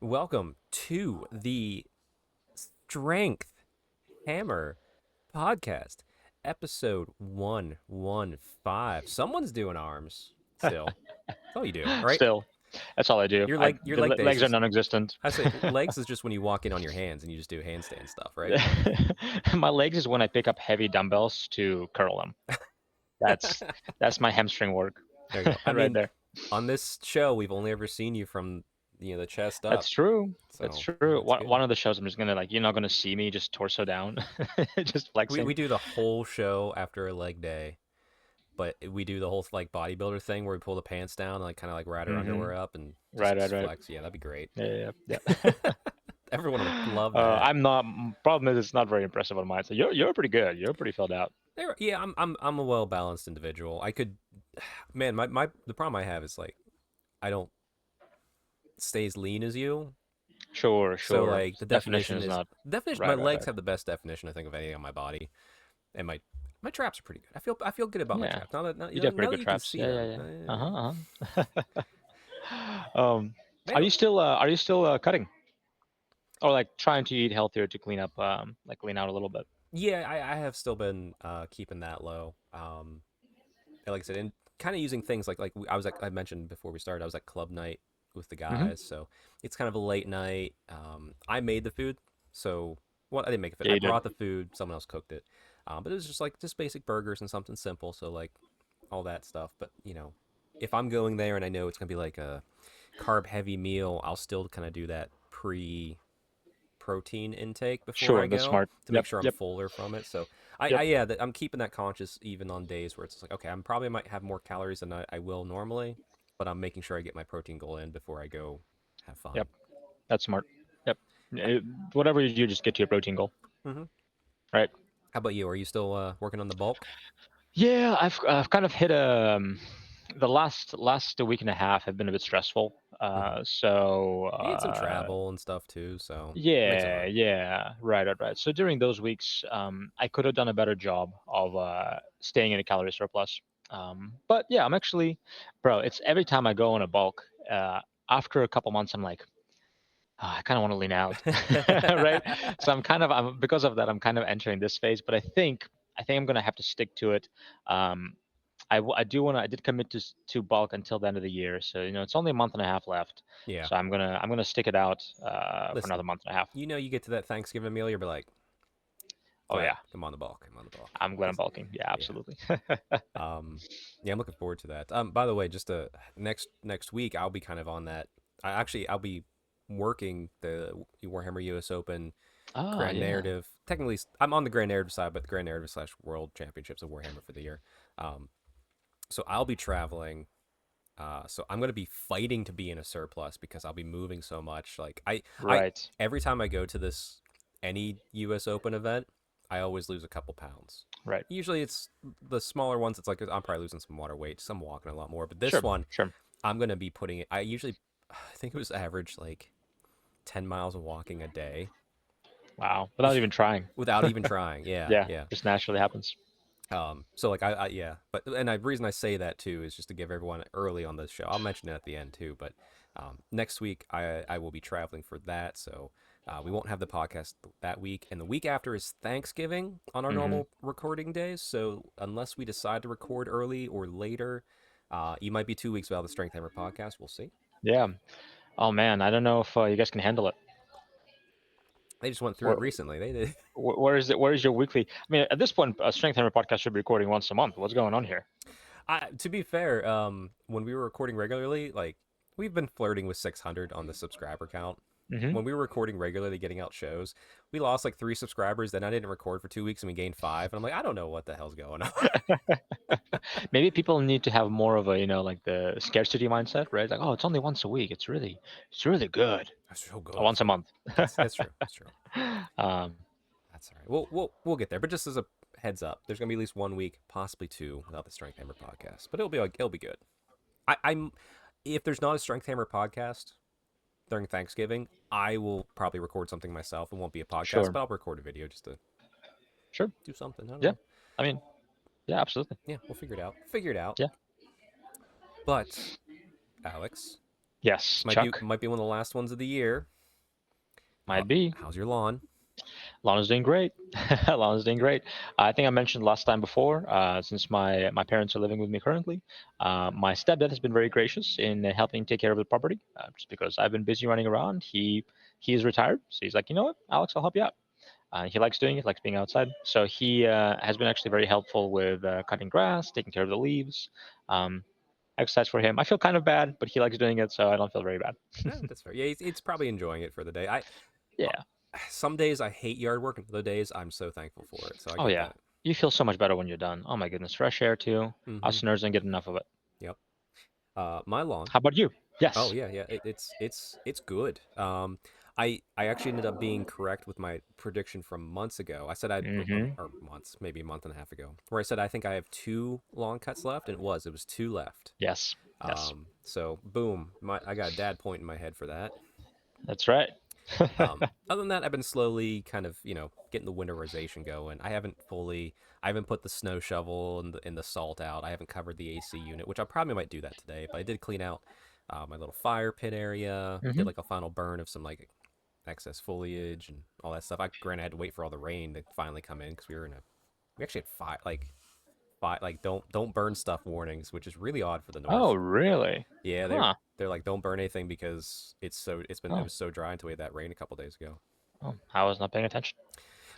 Welcome to the Strength Hammer podcast, episode 115. Someone's doing arms still. That's all you do, right? Still, that's all I do. Your The leg day is legs are just, non-existent. I say legs is just when you walk in on your hands and you just do handstand stuff, right? My legs is when I pick up heavy dumbbells to curl them. That's that's my hamstring work There you go. I right mean, there. on this show, we've only ever seen you from the chest up. That's true. That's So true. that's One good. of the shows I'm just gonna you're not gonna see me just torso down, just We flexing. do the whole show after a leg day. But we do the whole like bodybuilder thing where we pull the pants down and like kind of like ride our Mm-hmm. underwear up and Right, right, just right. flex. Yeah, that'd be great. Yeah. Everyone would love that. I'm not. Problem is, it's not very impressive on mine. So you're pretty good. You're pretty filled out. Yeah, I'm a well balanced individual. I could, man, my the problem I have is like I don't stay as lean as you. Sure, So sure. like the Definition definition is is not definition. My right, right, legs right. have the best definition I think of anything on my body, and my traps are pretty good. I feel good about my Yeah, traps now that you do have now pretty that good you can traps. see Yeah, them. yeah, yeah. Man, Are you still cutting or like trying to eat healthier to clean up, like clean out a little bit? yeah, I have still been keeping that low. Like I said, and kind of using things I was like I mentioned before we started, I was at club night with the Mm-hmm. guys, so it's kind of a late night. I made the food, so well, I didn't make the food. Yeah, I you did. brought the food, someone else cooked it, but it was just basic burgers and something simple. So like all that stuff. But if I'm going there and I know it's gonna be like a carb heavy meal, I'll still kind of do that pre protein intake before I Sure, that's go smart. to make Yep, sure I'm yep, fuller from it. So yep, I'm keeping that conscious even on days where it's like, okay, I'm probably might have more calories than I will normally, but I'm making sure I get my protein goal in before I go have fun. yep. That's smart. Yep. Whatever you do, just get to your protein goal. Hmm. Right. How about you? Are you still working on the bulk? Yeah, I've kind of hit the last week and a half have been a bit stressful. Hmm. So You had some travel and stuff too, so it makes it yeah, hard. yeah, right. So during those weeks, I could have done a better job of staying in a calorie surplus. But yeah, I'm actually, bro. It's every time I go on a bulk. After a couple months, I'm like, "Ah, I kind of want to lean out, right? So I'm because of that, I'm kind of entering this phase. But I think I'm gonna have to stick to it. Um, I did commit to bulk until the end of the year, so it's only a month and a half left. Yeah. So I'm gonna stick it out for another Listen, month and a half. you get to that Thanksgiving meal, you'll be like, Oh glad yeah, I'm on the bulk. I'm on the bulk. I'm glad I'm 'Cause, bulking. Yeah, yeah. absolutely. Um, yeah, I'm looking forward to that. By the way, just next week I'll be kind of on that. I'll be working the Warhammer US Open Ah, Grand yeah. Narrative. Technically, I'm on the Grand Narrative side, but the Grand Narrative slash World Championships of Warhammer for the year. Um, so I'll be traveling. So I'm gonna be fighting to be in a surplus because I'll be moving so much. Like I Right. every time I go to this any US Open event, I always lose a couple pounds. Right. Usually it's the smaller ones. It's like I'm probably losing some water weight. Some walking a lot more. But this Sure. one, Sure. I'm gonna be putting it. I think it was average like 10 miles of walking a day Wow. Without even trying. without even trying. Yeah, Yeah. yeah. Just naturally happens. So like yeah, but the reason I say that too is just to give everyone early on this show. I'll mention it at the end too, but next week I will be traveling for that, so we won't have the podcast that week, and the week after is Thanksgiving on our Hmm. normal recording days. So unless we decide to record early or later, you might be 2 weeks without the Strength Hammer podcast. We'll see. Yeah. Oh man, I don't know if you guys can handle it. They just went through Where, it recently. They did. where is it? Where is your weekly? I mean, at this point, a Strength Hammer podcast should be recording once a month. What's going on here? To be fair, when we were recording regularly, like we've been flirting with 600 on the subscriber count. Hmm. When we were recording regularly, getting out shows, we lost like 3 subscribers. Then I didn't record for 2 weeks, and we gained five. And I'm like, I don't know what the hell's going on. Maybe people need to have more of a, like the scarcity mindset, right? Like, oh, it's only once a week. It's really good. That's so Oh, good. once a month. That's true. That's true. um, That's all right. We'll get there. But just as a heads up, there's gonna be at least 1 week, possibly two, without the Strength Hammer podcast. But it'll be good. I'm if there's not a Strength Hammer podcast during Thanksgiving, I will probably record something myself. It won't be a podcast, sure, but I'll record a video just to sure. do something. I don't Yeah. know. I mean, yeah, absolutely. Yeah, we'll figure it out. Figure it out. Yeah. But Alex, Yes, this Chuck. might be one of the last ones of the year. Might be. How's your lawn? Lana's doing great. Lana's doing great. I think I mentioned last time before, since my parents are living with me currently, my stepdad has been very gracious in helping take care of the property. Just because I've been busy running around, he is retired, so he's like, you know what, Alex, I'll help you out. He likes doing it, likes being outside. So he has been actually very helpful with cutting grass, taking care of the leaves. Um, Exercise for him. I feel kind of bad, but he likes doing it, so I don't feel very bad. No, that's fair. Yeah, it's probably enjoying it for the day. Uh, Yeah. some days I hate yard work, and other days I'm so thankful for it. So I Oh get yeah. that. You feel so much better when you're done. Oh my goodness, fresh air too. Mm-hmm. Us nerds don't get enough of it. Yep. My lawn. How about you? Oh Yes. yeah, yeah. It's good. I actually ended up being correct with my prediction from months ago. I said Mm-hmm. or months, maybe a month and a half ago, where I said I think I have two lawn cuts left, and it was two left. Yes. Yes. So boom, I got a dad point in my head for that. That's right. Other than that, I've been slowly kind of, getting the winterization going. I haven't put the snow shovel and the salt out. I haven't covered the AC unit, which I probably might do that today. But I did clean out my little fire pit area. Mm-hmm. Did like a final burn of some like excess foliage and all that stuff. Granted, I had to wait for all the rain to finally come in because we actually had five like don't burn stuff warnings, which is really odd for the Oh, north. really? Yeah, Huh. they're like don't burn anything because it Oh. was so dry until we had that rain a couple days ago. Oh. I was not paying attention.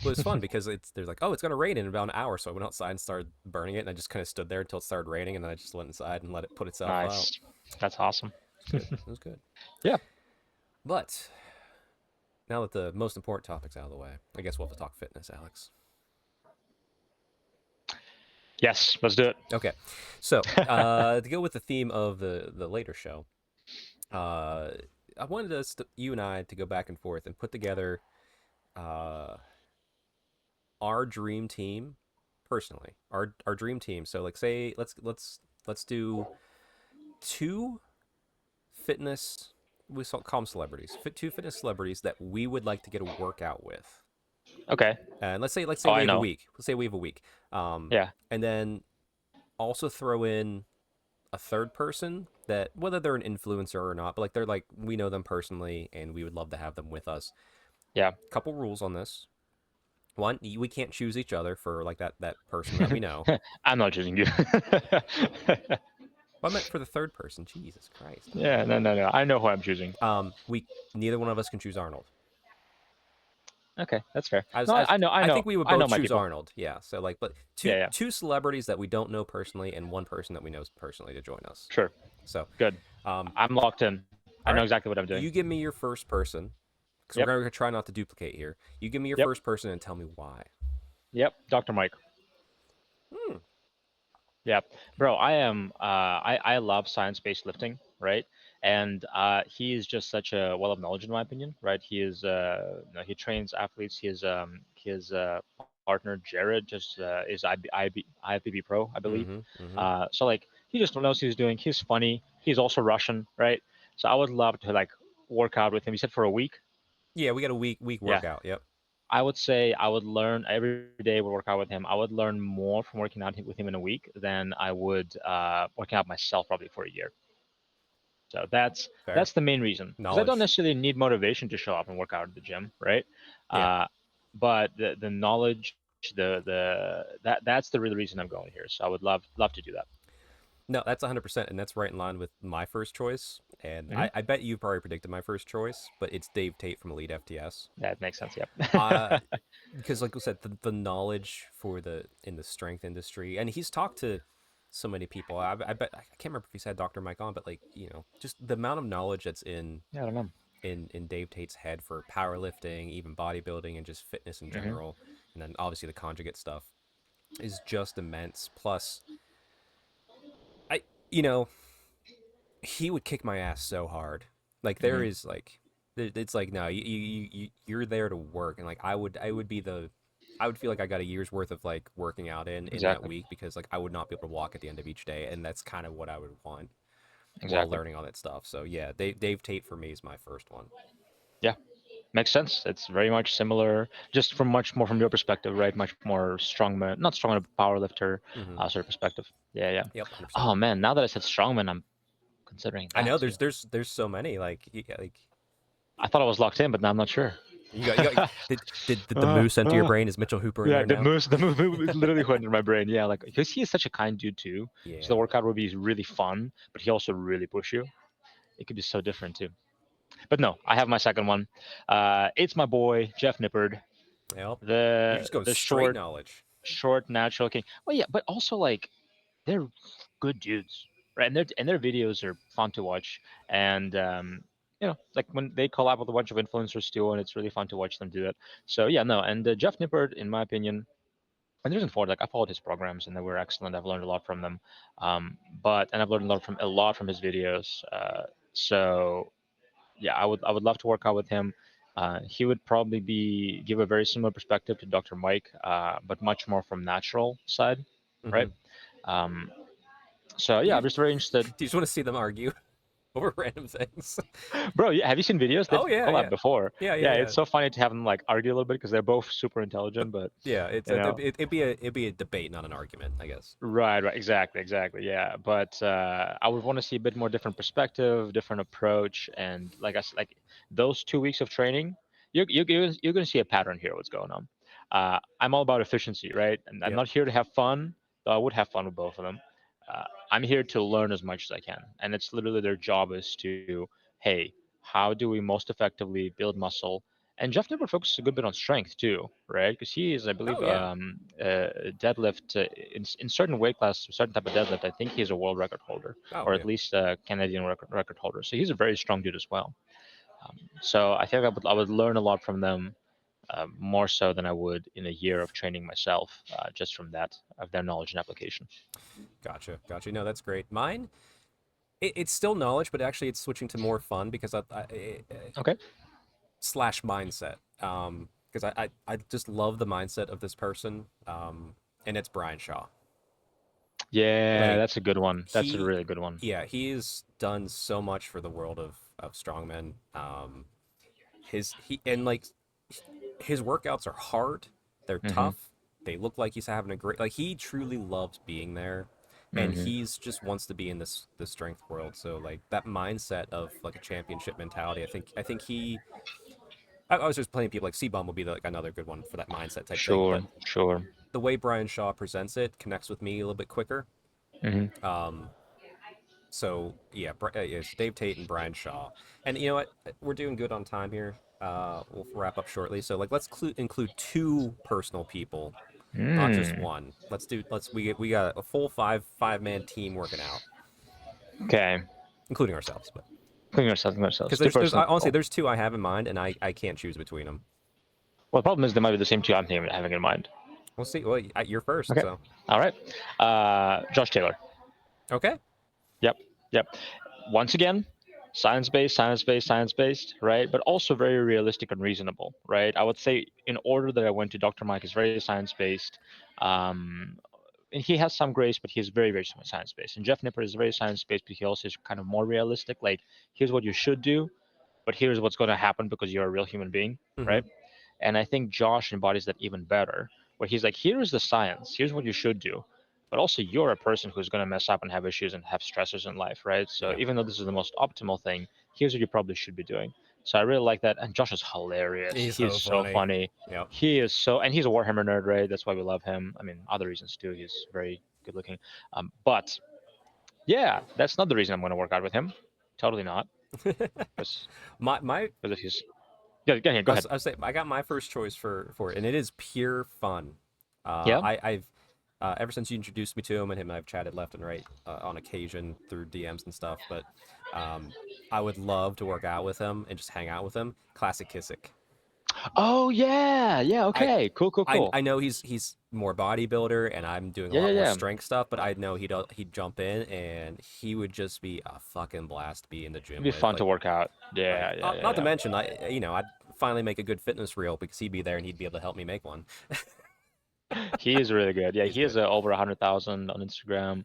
Well, it's fun because there's like, oh, it's gonna rain in about an hour, so I went outside and started burning it, and I just kind of stood there until it started raining, and then I just went inside and let it put itself out. Nice. That's awesome. It's good. It was good. Yeah. But now that the most important topic's out of the way, I guess we'll have to talk fitness, Alex. Yes. Let's do it. Okay, so to go with the theme of the later show, uh, I wanted you and I to go back and forth and put together uh, our dream team personally, our dream team. So like, say let's do two fitness, call them celebrities, two fitness celebrities that we would like to get a workout with. Okay. And let's say Oh, we I have a know. week. Let's say we have a week. Yeah. And then also throw in a third person that, whether they're an influencer or not, but like they're like, we know them personally and we would love to have them with us. Yeah. Couple rules on this. One, we can't choose each other for like that person that we know. I'm not choosing you. Well, I meant for the third person. Jesus Christ. Yeah. No. No. No. I know who I'm choosing. We neither one of us can choose Arnold. Okay. That's fair. As, No. as I know. I I know. think we would I know both my choose people. Arnold. Yeah. So like, but Yeah. Yeah. two celebrities that we don't know personally, and one person that we know personally to join us. Sure. So, Good. um, I'm locked in. I all know right, exactly what I'm doing. you give me your first person because we're Yep. gonna try not to duplicate here. You give me your Yep. first person and tell me why. Yep. Dr. Mike. Hmm. Yeah, bro, I am. I love science-based lifting, right? And he is just such a well of knowledge, in my opinion, right? He is. He trains athletes. His partner Jared just is IFBB pro, I believe. Mm-hmm. Mm-hmm. So like he just knows what he's doing. He's funny. He's also Russian, right? So I would love to like work out with him. He said for a week. Yeah, we got a week Yeah, workout. Yep. I would say I would learn every day. We work out with him. I would learn more from working out with him in a week than I would working out myself probably for a year. So Fair that's the main reason because I don't knowledge. necessarily need motivation to show up and work out at the gym, right? Yeah. Uh, but the knowledge, that's the real reason I'm going here. So I would love to do that. No, that's 100%, and that's right in line with my first choice. And Hmm. I bet you probably predicted my first choice, but it's Dave Tate from Elite FTS. That makes sense. Yep. Uh, because like I said, the knowledge in the strength industry, and he's talked to so many people. I bet I can't remember if he's had Dr. Mike on, but like just the amount of knowledge that's Yeah, I don't know. in Dave Tate's head for powerlifting, even bodybuilding, and just fitness in Hmm. general, and then obviously the conjugate stuff is just immense. Plus, I you know he would kick my ass so hard. Like there Hmm. is like it's like no, you're there to work, and like I would feel like I got a year's worth of like working out in that Exactly. week because like I would not be able to walk at the end of each day, and that's kind of what I would want while Exactly. learning all that stuff. So yeah, Dave Tate for me is my first one. Yeah. Makes sense. It's very much similar, just from much more from your perspective, right? Much more strongman, not strongman, but power lifter Mm-hmm. sort of perspective. Yeah, yeah. Yep, 100%. Oh man, now that I said strongman, I'm considering I that know too. there's so many like I thought I was locked in, but now I'm not sure. Did the moose enter your Uh, brain? Is Mitchell Hooper in yeah, there now? the movie literally went in my brain. Yeah, like because he is such a kind dude too. So the Yeah. workout would be really fun, but he also really push you. It could be so different too. But no, I have my second one. It's my boy Jeff Nippard, Well, you're the just going the straight short knowledge. short natural king. Well, yeah, but also like they're good dudes, right? And their videos are fun to watch, and like when they collab with a bunch of influencers too, and it's really fun to watch them do it. So yeah, no, and Jeff Nippard, in my opinion, and the reason for it, like I followed his programs and they were excellent. I've learned a lot from them, and I've learned a lot from his videos. So yeah, I would love to work out with him. He would probably give a very similar perspective to Dr. Mike, but much more from natural side, Hmm. right? Um, so Do yeah, you I'm just very do interested. you just want to see them argue over random things? Bro, yeah, have you seen videos? They've Oh yeah, collabed yeah, before. yeah, yeah, Yeah, yeah. it's so funny to have them like argue a little bit because they're both super But intelligent, but yeah, it's you know, it'd be a debate, not an argument, I guess. right, exactly, yeah. But I would want to see a bit more different perspective, different approach, and like I said, like those 2 weeks of training, you're gonna see a pattern here. What's going on? I'm all about efficiency, right? And I'm Yep. not here to have fun, though I would have fun with both of them. Uh, I'm here to learn as much as I can, and it's literally their job is to, hey, how do we most effectively build muscle? And Jeff Nippard focuses a good bit on strength too, right? Because he is, I believe, Oh yeah. deadlift in certain weight class, certain type of deadlift. I think he's a world record holder, Oh or at yeah. least a Canadian record holder. So he's a very strong dude as well. So I think I would learn a lot from them, more so than I would in a year of training myself, just from that of their knowledge and application. Gotcha. Gotcha. No, that's great. Mine, it's still knowledge, but actually it's switching to more fun because Okay. slash mindset. Because I just love the mindset of this person. And it's Brian Shaw. Yeah, Like that's a good one. That's a he, really good one. yeah, he's done so much for the world of strongmen. He and like his workouts are hard. They're Hmm. tough. They look like he's having a great, like he truly loves being there, and Hmm. he's just wants to be in this strength world. So like that mindset of like a championship mentality. I think he. I was just playing people like C-Bomb would be like another good one for that mindset type thing. Sure, But sure. the way Brian Shaw presents it connects with me a little bit quicker. Hmm. Um, so yeah, it's Dave Tate and Brian Shaw. And you know what? We're doing good on time here. We'll wrap up shortly. So like, let's include two personal people, not just Mm. one. We got a full five-man team working out, Okay. including ourselves. But Clean because ourselves. Two there's personal honestly people. there's two I have in mind, and I can't choose between them. Well, the problem is they might be the same two I'm having in mind. We'll see. Well, you're first, Okay. so All right. Josh Taylor. okay. Yep. Yep. Once again, science based, right? But also very realistic and reasonable, right? I would say in order that I went to Dr. Mike is very science based. Um, and he has some grace, but he's very, very science based. And Jeff Nippard is very science based, but he also is kind of more realistic. Like, here's what you should do, but here's what's going to happen because you're a real human being, Mm-hmm. right? And I think Josh embodies that even better, where he's like, here is the science, here's what you should do. But also, you're a person who's going to mess up and have issues and have stressors in life, right? So, Yeah. even though this is the most optimal thing, here's what you probably should be doing. So, I really like that. And Josh is hilarious. He's He is so so funny. funny. Yep. And he's a Warhammer nerd, right? That's why we love him. I mean, other reasons too. He's very good looking. But yeah, that's not the reason I'm going to work out with him. Totally not. Because my of his. Yeah, go ahead. I was saying I got my first choice for it, and it is pure fun. Yeah. I've ever since you introduced me to him, and him and I've chatted left and right on occasion through DMs and stuff. But um, I would love to work out with him and just hang out with him. Classic Kissick. Oh yeah, yeah. I Okay, cool. I know he's more bodybuilder, and I'm doing a Yeah, yeah, lot more yeah. strength stuff. But I know he'd jump in, and he would just be a fucking blast to be in the It'd gym be with. fun to work out. Yeah, yeah, yeah, Not to yeah. mention, I'd finally make a good fitness reel because he'd be there and he'd be able to help me make one. He is really good. Yeah, He's he is good. over 100,000 on Instagram.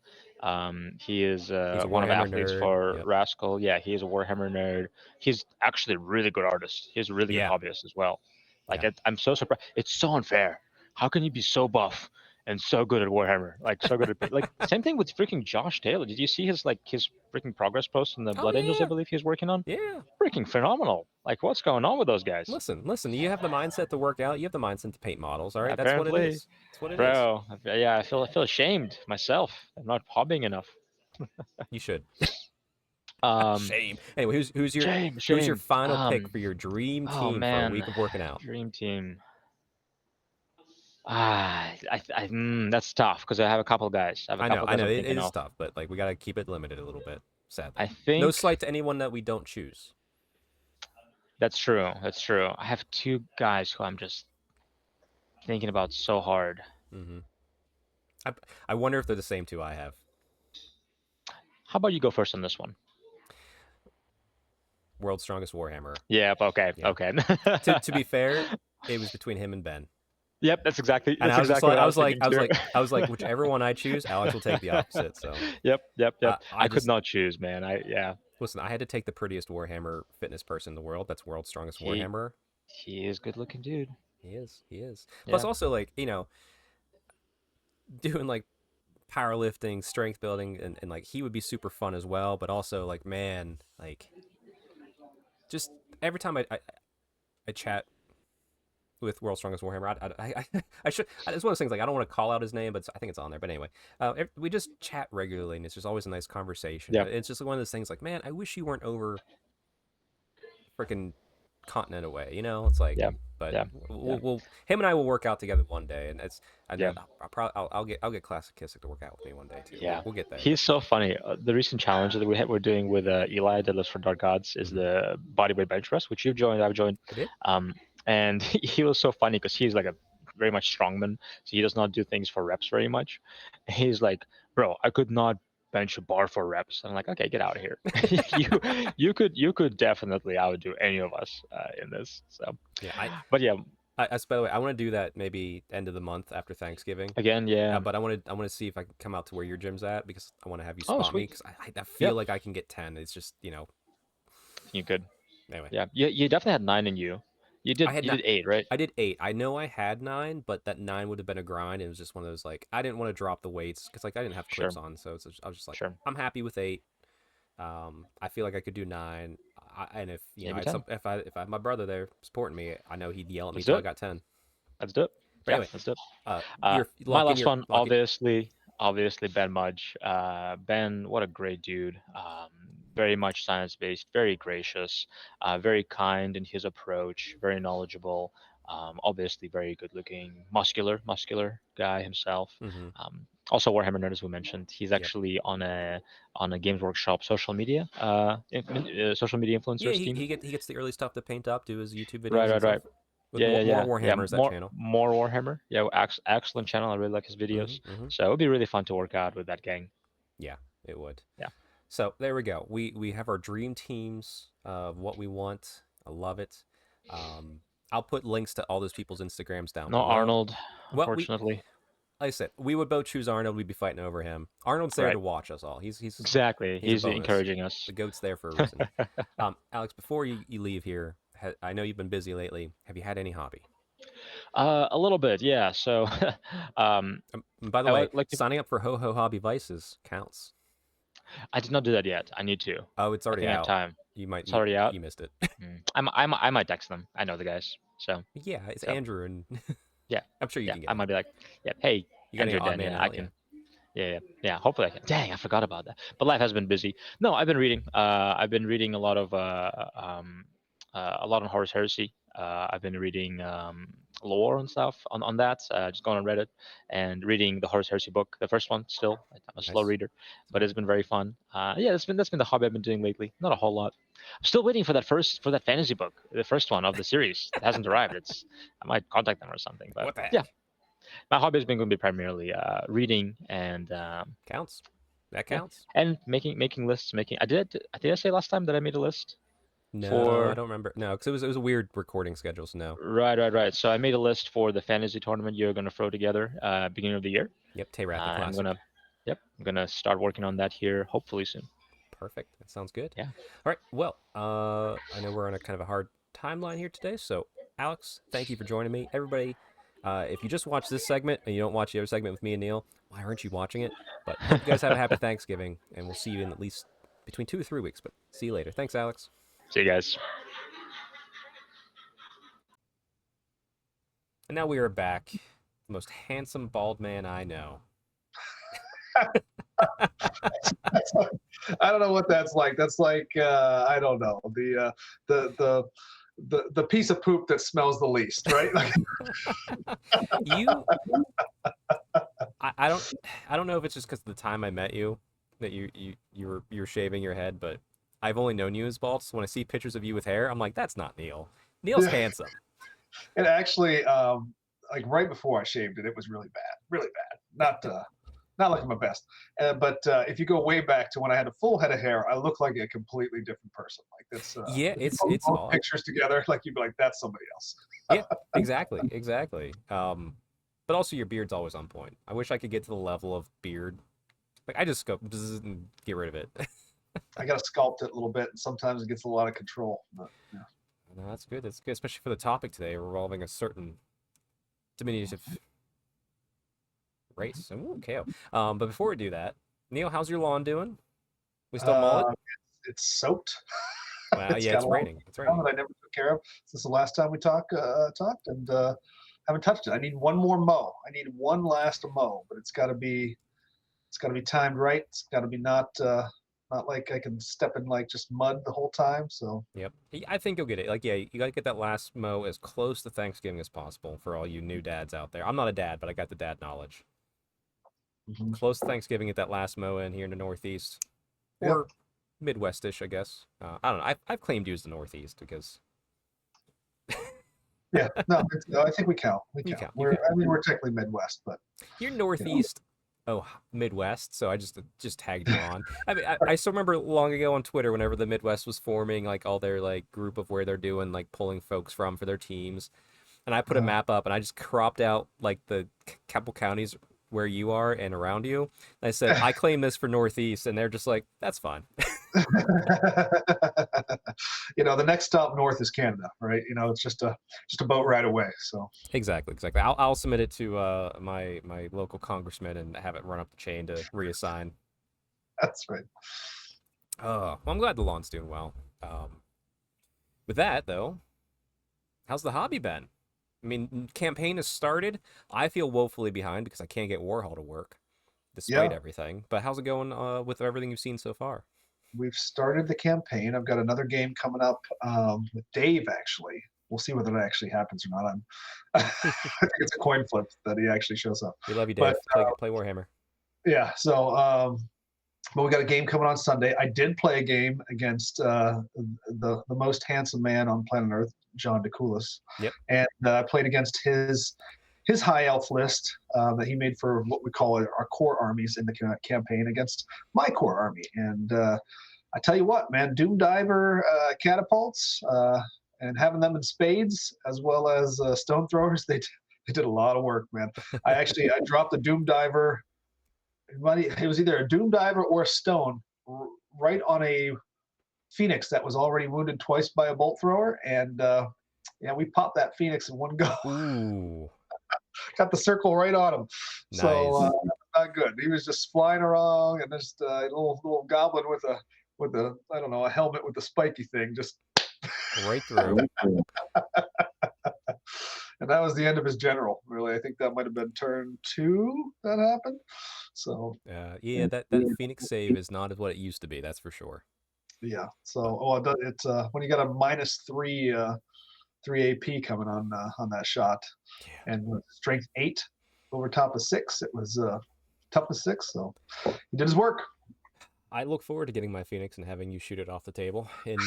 He is He's a one of Warhammer athletes nerd. for Yep. Rascal. Yeah, he is a Warhammer nerd. He's actually a really good artist. He's a really good Yeah. hobbyist as well. Like Yeah. I'm so surprised. It's so unfair. How can you be so buff and so good at Warhammer. Like so good at like same thing with freaking Josh Taylor. Did you see his freaking progress post on the Oh Blood Angels? I yeah, believe he's working on. yeah. Freaking phenomenal. Like what's going on with those guys? Listen. You have the mindset to work out. You have the mindset to paint models. All right, that's what it Apparently, is. That's what it is. bro. Yeah, I feel ashamed myself. I'm not hobbying enough. You should. Um, Shame. Anyway, shame, who's your shame. final pick for your dream Oh team for a man, week of working out? dream team. That's tough because I have a couple guys. I have a couple I guys know. I'm It thinking is of. tough, but like we gotta keep it limited a little bit. I Sadly, no think slight to anyone that we don't choose. that's true. That's true. I have two guys who I'm just thinking about so hard. hmm I I wonder if they're the same two I have. How about you go first on this one? World's Strongest Warhammer. Yep. Okay. Yeah. Okay. To be fair, it was between him and Ben. Yep. That's exactly And that's I was just exactly like, what I was thinking too. I was like, whichever one I choose, Alex will take the opposite. So Yep. Yep. Yep. I I could just not choose, man. I yeah. listen. I had to take the prettiest Warhammer fitness person in the world. That's World's Strongest He Warhammer. he is good looking dude. He is. He is. Plus, Yeah. also like doing like powerlifting, strength building, and like he would be super fun as well. But also like man, like just every time I chat with World's Strongest Warhammer. I should. It's one of those things like I don't want to call out his name, but I think it's on there. But anyway, we just chat regularly, and it's just always a nice conversation. Yeah. It's just one of those things like, man, I wish you weren't over freaking continent away. It's like, Yeah. but Yeah. Yeah. him and I will work out together one day, and it's I know Yeah. I'll get Classic Kissick to work out with me one day too. Yeah, We'll get there. he's so funny. The recent challenge that we're doing with Eli that lives for Dark Gods is Mhm. the bodyweight bench press, which you've joined, I've joined. I did. And he was so funny because he's like a very much strongman, so he does not do things for reps very much. He's like, bro, I could not bench a bar for reps. I'm like, okay, get out of here. you could definitely outdo any of us in this. So, Yeah, but yeah, by the way, I want to do that maybe end of the month after Thanksgiving. again, yeah. But I want to see if I can come out to where your gym's at because I want to have you Oh, spot me sweet. because I feel Yep, like I can get 10. It's just you could. anyway. Yeah, you definitely had 9 in you. You I did had you not, did 8, right? I did 8. I know I had 9, but that 9 would have been a grind. It was just one of those like I didn't want to drop the weights because like I didn't have clips Sure, on, so I was just like sure. I'm happy with 8. I feel like I could do 9. And if I Maybe had 10. if I had my brother there supporting me, I know he'd yell at me Let's do till I it. got 10. Let's do it. But Yeah, anyway, let's do it. you're My last your one, lock in. obviously Ben Mudge. Ben, what a great dude. Very much science based, very gracious, very kind in his approach, very knowledgeable. Obviously very good looking, muscular guy himself. Mm-hmm. Also Warhammer nerd, as we mentioned. He's Yep. actually on a Games Workshop social media Yeah, influencers team. he gets the early stuff to paint up, do his YouTube Right, videos and right, stuff. right. With Yeah, yeah, more yeah, yeah. Warhammer is that More, channel. more Warhammer. Yeah, excellent channel. I really like his videos. Mm-hmm. So it would be really fun to work out with that gang. Yeah, it would. Yeah. So there we go. We have our dream teams of what we want. I love it. I'll put links to all those people's Instagrams down No below. Arnold, Well, unfortunately. like I said, we would both choose Arnold. We'd be fighting over him. Arnold's there Right. to watch us all. Exactly. He's a He's bonus. encouraging us. The goat's there for a reason. Alex, before you leave here, I know you've been busy lately. Have you had any hobby? A little bit, yeah. So, um, By the I way, like to. signing up for Ho Ho Hobby Vices counts. I did not do that yet. I need to. Oh, it's I already think I have out. time. You might It's already out. you missed it. I might text them. I know the guys. So, Yeah, it's so Andrew and yeah, I'm sure you yeah. can get I in. might be like, yeah, hey, You got any Andrew, odd Dan, man yeah, I out? Yeah. can. Yeah. Hopefully, I can. Dang, I forgot about that. But life has been busy. No, I've been reading. I've been reading a lot on Horus Heresy. I've been reading lore and stuff on that. Just going on Reddit and reading the Horus Heresy book, the first one. Still, I'm a slow Nice. reader, but it's been very fun. Yeah, that's been the hobby I've been doing lately. Not a whole lot. I'm still waiting for that fantasy book, the first one of the series. It hasn't arrived. I might contact them or something. But What the yeah, heck? my hobby has been going to be primarily reading and Counts. That yeah, counts. and making lists. Did I say last time that I made a list No, I for don't remember. No, because it was a weird recording schedule. So no. right. So I made a list for the fantasy tournament you're going to throw together beginning of the year. Yep, Teyrathi I'm Classic. gonna I'm gonna start working on that here hopefully soon. Perfect. That sounds good. Yeah. All right. Well, I know we're on a kind of a hard timeline here today, so Alex, thank you for joining me. Everybody, If you just watch this segment and you don't watch the other segment with me and Neil, why aren't you watching it? But hope you guys have a happy Thanksgiving, and we'll see you in at least between 2 to 3 weeks. But see you later. Thanks, Alex. See you guys. And now we are back. The most handsome bald man I know. I don't know what that's like. That's like I don't know the piece of poop that smells the least, right? Like, You, I don't know if it's just because of the time I met you that you were shaving your head, but I've only known you as bald. So when I see pictures of you with hair, I'm like, that's not Neil. Neil's Yeah. handsome. and actually, like right before I shaved it, it was really bad. Not like my best. But if you go way back to when I had a full head of hair, I look like a completely different person. Like that's Yeah, if you it's put it's both odd. pictures together, like you'd be like, that's somebody else. Yeah, exactly. But also your beard's always on point. I wish I could get to the level of beard. Like I just go bzz and get rid of it. I got to sculpt it a little bit, and sometimes it gets a lot of control. But, yeah. No, that's good. That's good, especially for the topic today, revolving a certain diminutive race. Ooh, KO. But before we do that, Neil, how's your lawn doing? We still mullet? It's soaked. Well, It's yeah, got it's a lot of raining. It's ground raining. that I never took care of since the last time we talked, and haven't touched it. I need one more mow. I need one last mow, but it's got to be timed right. It's got to be not like I can step in like just mud the whole time. So Yep. I think you'll get it. Like, yeah, you gotta get that last mow as close to Thanksgiving as possible for all you new dads out there. I'm not a dad, but I got the dad knowledge. mhm. Close to Thanksgiving, get that last mow in here in the Northeast. Yep. Or Midwestish, I guess. I don't know. I've claimed to use the Northeast because Yeah, no, I think we count. We you count. count. You We're count. I mean we're technically Midwest, but You're you know. Northeast. Oh, Midwest. So I just tagged you on. I mean, I still remember long ago on Twitter whenever the Midwest was forming, like all their like group of where they're doing like pulling folks from for their teams, and I put a Uh, map up and I just cropped out like the couple counties where you are and around you. And I said I claim this for Northeast, and they're just like, that's fine. the next stop north is Canada, right? It's just a boat ride away. So Exactly. I'll submit it to my local congressman and have it run up the chain to reassign. that's right. Oh, well, I'm glad the lawn's doing well. With that though, how's the hobby been? I mean, campaign has started. I feel woefully behind because I can't get Warhol to work, despite Yeah, everything. But how's it going with everything you've seen so far? we've started the campaign. I've got another game coming up with Dave. Actually, we'll see whether that actually happens or not. I think it's a coin flip that he actually shows up. We love you, But Dave. Play Warhammer. yeah, so but we got a game coming on Sunday. I did play a game against the most handsome man on planet Earth, John DeCoulis, Yep. and I played against his high elf list that he made for what we call our core armies in the campaign against my core army. And I tell you what, man, Doom Diver catapults and having them in spades as well as stone throwers, they did a lot of work, man. I dropped the Doom Diver. It was either a Doom Diver or a stone right on a Phoenix that was already wounded twice by a bolt thrower, and yeah, we popped that Phoenix in one go. Ooh, Got the circle right on him. So nice. not good. He was just flying around, and just a little goblin with a I don't know, a helmet with a spiky thing, just Right through. and that was the end of his general. Really, I think that might have been turn 2 that happened. So Yeah, that Phoenix save is not what it used to be. That's for sure. yeah. But So it's when you got a -3 AP coming on that shot, yeah, and with strength 8 over top of 6, it was toughness 6. So he did his work. I look forward to getting my Phoenix and having you shoot it off the table in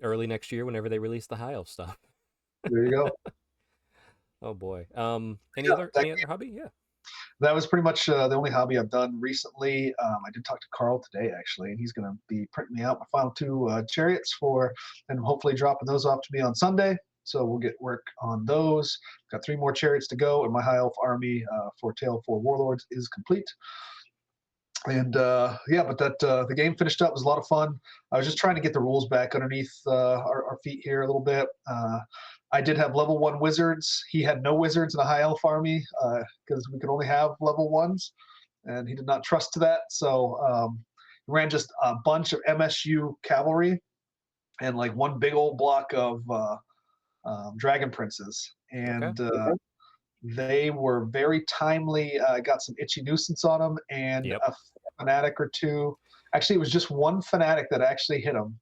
early next year whenever they release the high elf stuff. There you go. Oh boy. Any Yeah, other hobby? Yeah. that was pretty much the only hobby I've done recently. I did talk to Carl today actually, and he's going to be printing me out my final 2 chariots and hopefully dropping those off to me on Sunday. So we'll get work on those. Got 3 more chariots to go, and my high elf army for Tale for Warlords is complete. And yeah, but the game finished up. It was a lot of fun. I was just trying to get the rules back underneath our feet here a little bit. I did have level 1 wizards. He had no wizards in a high elf army because we could only have level 1s, and he did not trust to that. So he ran just a bunch of MSU cavalry and like one big old block of dragon princes. And they were very timely. Got some itchy nuisance on them and Yep. a fanatic or two. Actually, it was just one fanatic that actually hit him.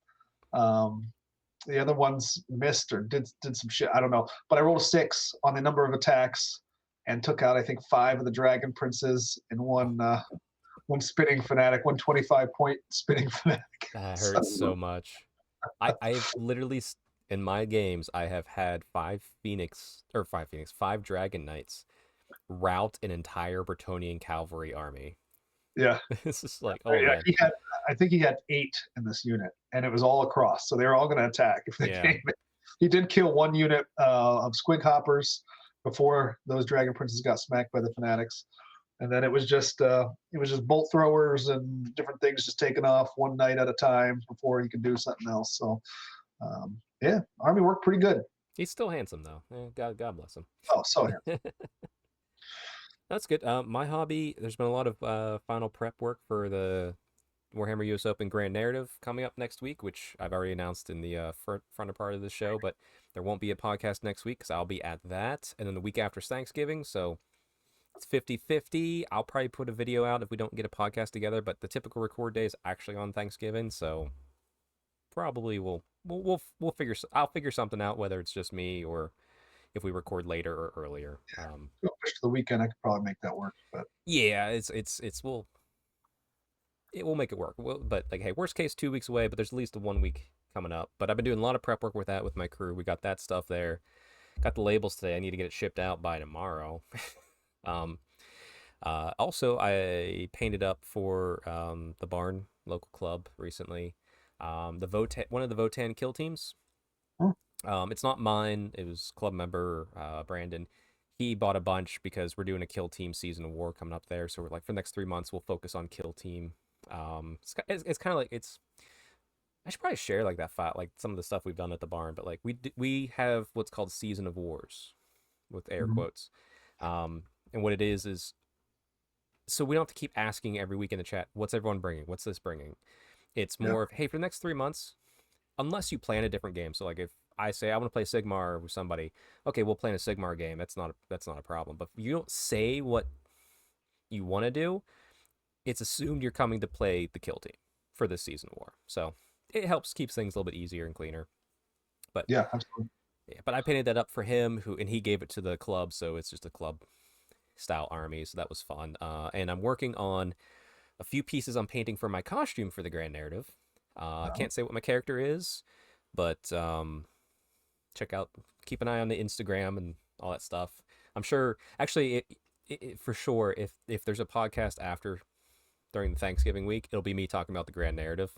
The other ones missed or did some shit. I don't know. But I rolled a 6 on the number of attacks and took out, I think, 5 of the dragon princes in one spinning fanatic, 125-point spinning fanatic. That hurts so much. I've literally in my games I have had 5 dragon knights rout an entire Bretonnian cavalry army. Yeah. It's just like, oh yeah, man. I think he had 8 in this unit, and it was all across. So they were all going to attack if they came in. He did kill one unit of squig hoppers before those dragon princes got smacked by the fanatics, and then it was just bolt throwers and different things just taking off one night at a time before he could do something else. So yeah, army worked pretty good. He's still handsome though. God bless him. Oh, so handsome. That's good. My hobby, there's been a lot of final prep work for the Warhammer US Open Grand Narrative coming up next week, which I've already announced in the front part of the show, but there won't be a podcast next week because I'll be at that. And then the week after Thanksgiving, so it's 50-50. I'll probably put a video out if we don't get a podcast together, but the typical record day is actually on Thanksgiving, so probably we'll I'll figure something out, whether it's just me or if we record later or earlier. Push to the weekend, I could probably make that work. But yeah, we'll make it work. But like, hey, worst case 2 weeks away, but there's at least a 1 week coming up. But I've been doing a lot of prep work with that with my crew. We got that stuff there. Got the labels today. I need to get it shipped out by tomorrow. Also, I painted up for the Barn local club recently. One of the Votan kill teams. It's not mine. It was club member Brandon. He bought a bunch because we're doing a kill team season of war coming up there. So we're like, for the next 3 months, we'll focus on kill team. It's kind of like I should probably share like that file, like some of the stuff we've done at the barn. But like we have what's called season of wars, with air quotes. And what it is so we don't have to keep asking every week in the chat, what's everyone bringing? What's this bringing? It's more of, hey, for the next 3 months, unless you plan a different game. So like if I say I want to play Sigmar with somebody, okay, we'll play a Sigmar game. That's not a problem. But if you don't say what you want to do, it's assumed you're coming to play the kill team for this season of war. So it helps keeps things a little bit easier and cleaner. But yeah, absolutely. Yeah, but I painted that up for him, and he gave it to the club, so it's just a club style army. So that was fun. And I'm working on a few pieces I'm painting for my costume for the Grand Narrative. I can't say what my character is, but keep an eye on the Instagram and all that stuff. I'm sure, actually, for sure, if there's a podcast during the Thanksgiving week, it'll be me talking about the Grand Narrative.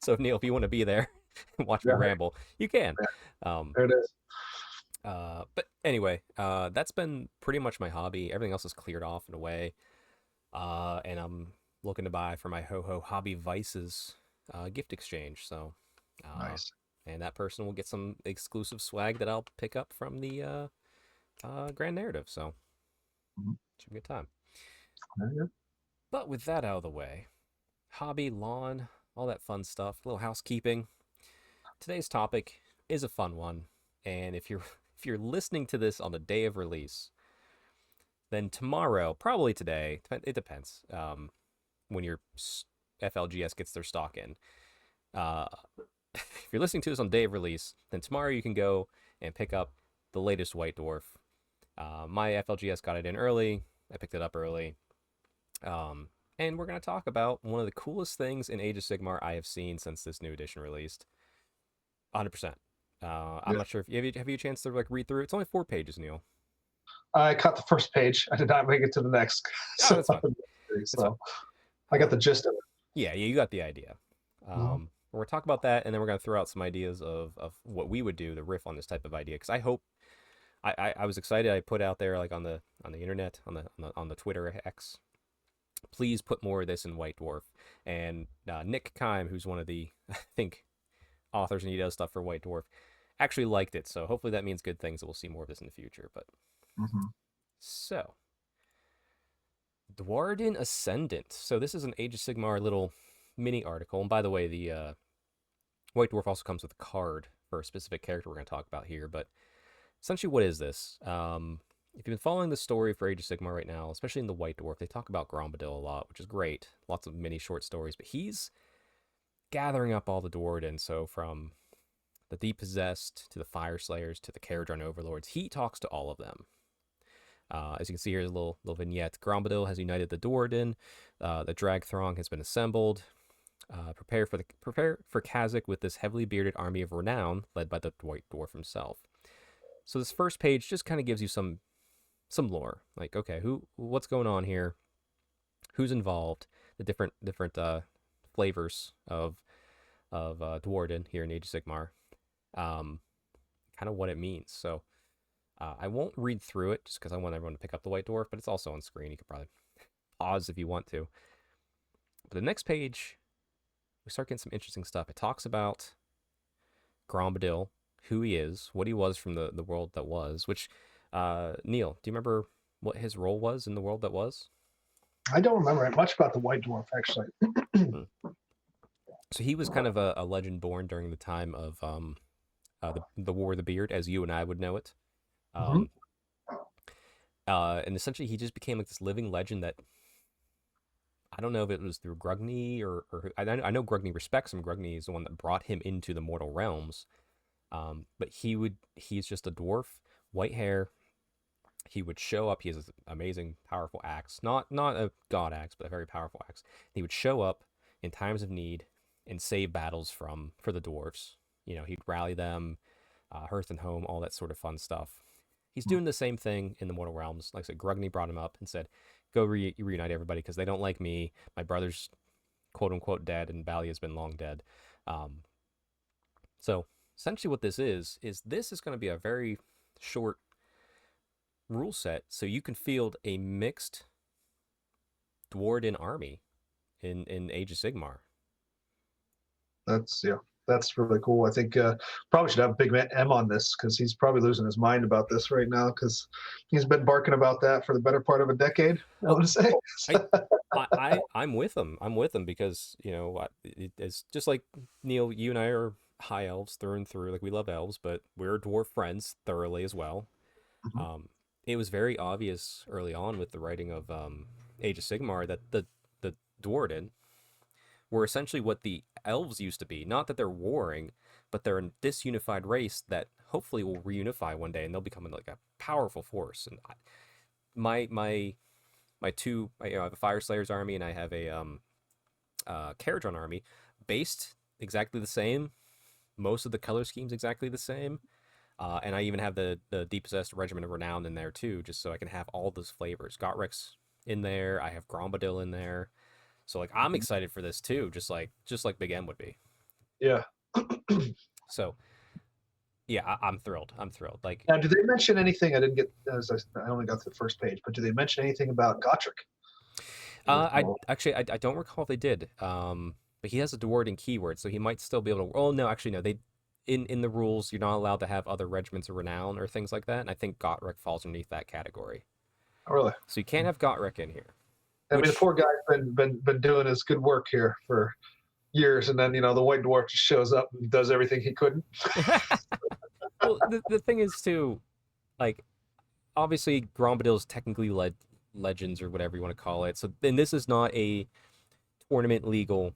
So Neil, if you want to be there and watch me ramble, you can. There it is. But anyway, that's been pretty much my hobby. Everything else is cleared off and away. And I'm looking to buy for my Ho-Ho Hobby Vices gift exchange. So Nice. And that person will get some exclusive swag that I'll pick up from the Grand Narrative. So should be a good time. But with that out of the way, hobby, lawn, all that fun stuff, a little housekeeping. Today's topic is a fun one, and if you're listening to this on the day of release, then tomorrow, probably today, it depends, when your FLGS gets their stock in. If you're listening to this on day of release, then tomorrow you can go and pick up the latest White Dwarf. My FLGS got it in early. I picked it up early. And we're going to talk about one of the coolest things in Age of Sigmar I have seen since this new edition released. 100%. I'm not sure if have you a chance to like read through it. It's only 4 pages, Neil. I caught the first page. I did not make it to the next. Oh, that's fine. So I got the gist of it. Yeah, you got the idea. We're going to talk about that, and then we're going to throw out some ideas of what we would do to riff on this type of idea. Because I hope I was excited. I put out there like on the internet, on the Twitter X. Please put more of this in White Dwarf. And Nick Kime, who's one of the, I think, authors, and he does stuff for White Dwarf, actually liked it. So hopefully that means good things. That we'll see more of this in the future. But Hmm. so Duardin Ascendant. So this is an Age of Sigmar little mini article. And by the way, the White Dwarf also comes with a card for a specific character we're going to talk about here. But essentially, what is this? If you've been following the story for Age of Sigmar right now, especially in the White Dwarf, they talk about Grombadil a lot, which is great. Lots of mini short stories. But he's gathering up all the Duardin. So from the Depossessed to the Fire Slayers to the Caradron Overlords, he talks to all of them. As you can see, here's a little vignette. Grombadil has united the Duardin. The Drag Throng has been assembled. Prepare for Khazak with this heavily bearded army of renown, led by the White Dwarf himself. So this first page just kind of gives you some lore, like okay, what's going on here, who's involved, the different flavors of Duardin here in Age of Sigmar, kind of what it means. So I won't read through it just because I want everyone to pick up the White Dwarf, but it's also on screen. You could probably pause if you want to. But the next page, we start getting some interesting stuff. It talks about Grombadil, who he is, what he was from the world that was, which, Neil, do you remember what his role was in the world that was? I don't remember much about the White Dwarf, actually. So he was kind of a legend born during the time of the War of the Beard, as you and I would know it. And essentially he just became like this living legend that I don't know if it was through Grugny or I know Grugny respects him. Grugny is the one that brought him into the mortal realms. But he's just a dwarf, white hair. He would show up. He has this amazing, powerful axe, not a god axe, but a very powerful axe. He would show up in times of need and save battles for the dwarves. You know, he'd rally them, hearth and home, all that sort of fun stuff. He's doing the same thing in the mortal realms. Like I said, Grugny brought him up and said, "Go reunite everybody because they don't like me. My brother's quote unquote dead, and Bali has been long dead." So essentially, what this is this is going to be a very short rule set, so you can field a mixed Duardin army in Age of Sigmar. That's really cool. I think probably should have Big M on this because he's probably losing his mind about this right now because he's been barking about that for the better part of a decade. I want to say. I'm with him. I'm with him because you know it's just like Neil. You and I are high elves through and through. Like we love elves, but we're dwarf friends thoroughly as well. Mhm. It was very obvious early on with the writing of Age of Sigmar that the Duardin were essentially what the elves used to be. Not that they're warring, but they're a disunified race that hopefully will reunify one day, and they'll become like a powerful force. And my two, I have a Fire Slayers army, and I have a Caradron army, based exactly the same. Most of the color schemes exactly the same. And I even have the Depossessed Regiment of Renown in there too, just so I can have all those flavors. Gotrek's in there. I have Grombadil in there. So like I'm excited for this too, just like Big M would be. Yeah. So yeah, I'm thrilled. I'm thrilled. Like Now, do they mention anything? I didn't get. I only got to the first page, but do they mention anything about Gotrek? I don't recall if they did. But he has a Duardin keyword, so he might still be able to. Oh no, actually no. They in the rules you're not allowed to have other regiments of renown or things like that, and I think Gotrek falls underneath that category. Oh, really? So you can't have Gotrek in here. I mean, the poor guy's been doing his good work here for years, and then the White Dwarf just shows up and does everything he couldn't. Well, the thing is too, like obviously Grombadil is technically legends or whatever you want to call it. So then this is not a tournament legal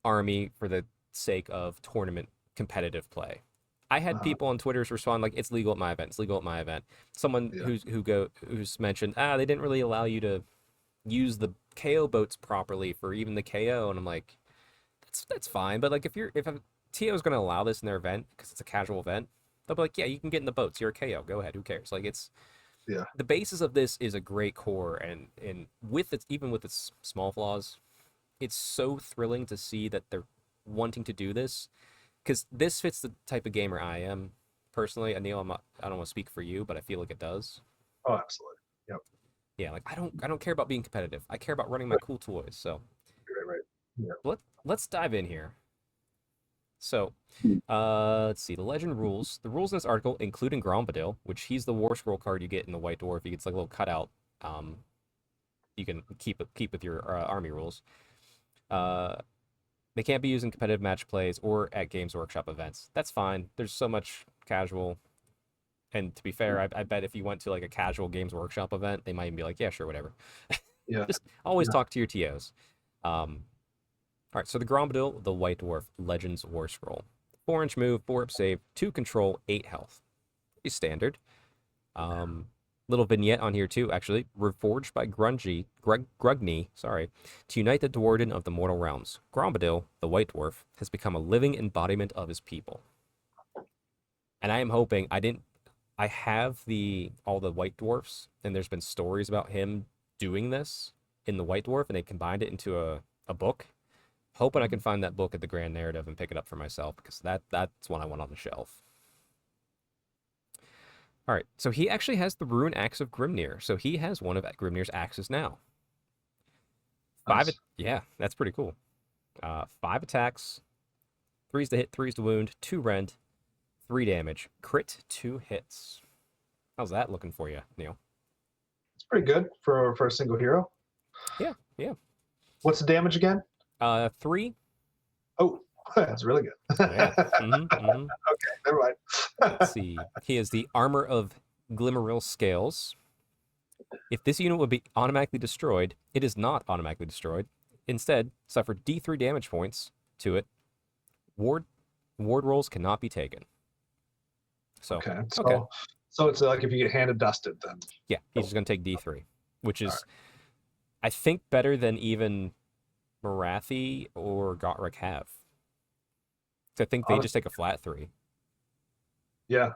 army for the sake of tournament competitive play. I had people on Twitter respond like, "It's legal at my event. It's legal at my event." Someone who's mentioned, they didn't really allow you to use the KO boats properly for even the KO, and I'm like, that's fine. But like if a TO is going to allow this in their event because it's a casual event, they'll be like, "Yeah, you can get in the boats. You're a KO. Go ahead. Who cares?" Like it's the basis of this is a great core, and with its even with its small flaws, it's so thrilling to see that they're wanting to do this because this fits the type of gamer I am personally. And Neil, I don't want to speak for you, but I feel like it does. Oh, absolutely. Yep. Yeah, like I don't care about being competitive. I care about running my cool toys. So Right. Yeah. let's dive in here. So, let's see. The legend rules. The rules in this article, including Grombadil, which he's the War Scroll card you get in the White Dwarf. He gets like a little cutout. You can keep with your army rules. They can't be used in competitive match plays or at Games Workshop events. That's fine. There's so much casual. And to be fair, I bet if you went to like a casual Games Workshop event, they might even be like, yeah, sure, whatever. Yeah. Just always Yeah. talk to your TOs. All right, so the Grombadil, the White Dwarf, Legends War Scroll. 4-inch move, 4-up save, 2 control, 8 health. Pretty standard. Little vignette on here too, actually. Reforged by Grugny, to unite the Duardin of the mortal realms. Grombadil, the White Dwarf, has become a living embodiment of his people. And I am hoping I have all the White Dwarfs, and there's been stories about him doing this in the White Dwarf, and they combined it into a book. Hoping I can find that book at the Grand Narrative and pick it up for myself, because that's one I want on the shelf. All right, so he actually has the Rune Axe of Grimnir. So he has one of Grimnir's axes now. Nice. Yeah, that's pretty cool. 5 attacks, 3's to hit, 3's to wound, 2 rend, 3 damage, crit 2 hits. How's that looking for you, Neil? It's pretty good for a single hero. Yeah. What's the damage again? 3. Oh, that's really good. Yeah. Okay, never mind. Let's see. He has the Armor of Glimmeril Scales. If this unit would be automatically destroyed, it is not automatically destroyed. Instead, suffer D3 damage points to it. Ward rolls cannot be taken. So, Okay. okay. So it's like if you get handed dusted, then Yeah, he's just going to take D3, which is, I think, better than even Marathi or Gotrek have. So I think they just take a flat 3. yeah,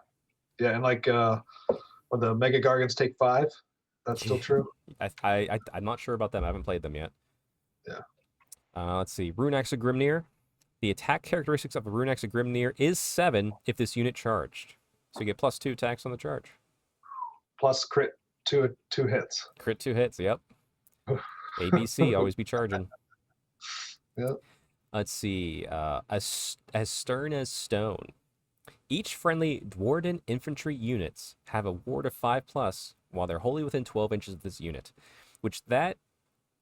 and like when the Mega Gargants take 5, that's still true. I'm not sure about them. I haven't played them yet. Yeah. Let's see. Rune Axe of Grimnir. The attack characteristics of the Rune Axe of Grimnir is 7 if this unit charged. So you get +2 attacks on the charge. Plus crit 2 hits. Crit 2 hits, yep. ABC, always be charging. Yep. Let's see. As stern as stone. Each friendly Duardin infantry units have a ward of 5+ while they're wholly within 12 inches of this unit, which that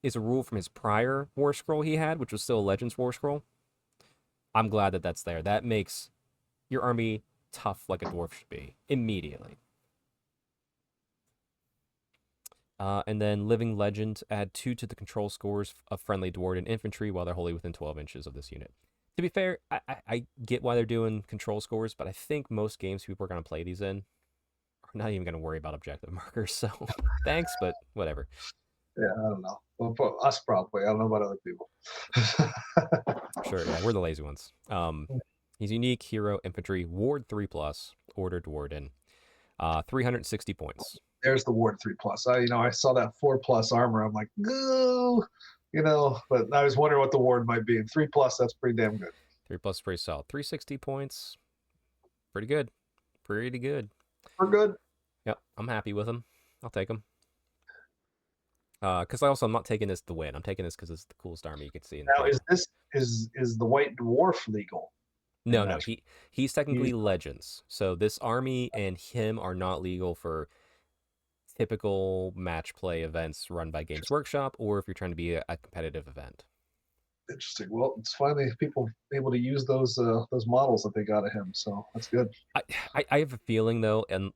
is a rule from his prior War Scroll he had, which was still a Legends War Scroll. I'm glad that that's there. That makes your army tough like a dwarf should be immediately. And then Living Legend, add 2 to the control scores of friendly Duardin infantry while they're wholly within 12 inches of this unit. To be fair, I get why they're doing control scores, but I think most games people are going to play these in are not even going to worry about objective markers. So thanks, but whatever. Yeah, I don't know. Well, for us probably. I don't know about other people. Sure, yeah, we're the lazy ones. He's unique, hero, infantry, ward 3+, order Duardin. 360 points. There's the ward 3+. I saw that 4+ armor. I'm like, no, but I was wondering what the ward might be. And 3+, that's pretty damn good. 3+ pretty solid. 360 points. Pretty good. Pretty good. We're good. Yep, I'm happy with him. I'll take him. Because I'm not taking this to win. I'm taking this because it's the coolest army you could see. Now, is the White Dwarf legal? No. He's technically Legends. So this army and him are not legal for typical match play events run by Games Workshop, or if you're trying to be a competitive event. Interesting. Well, it's finally people able to use those models that they got of him, so that's good. I have a feeling though, and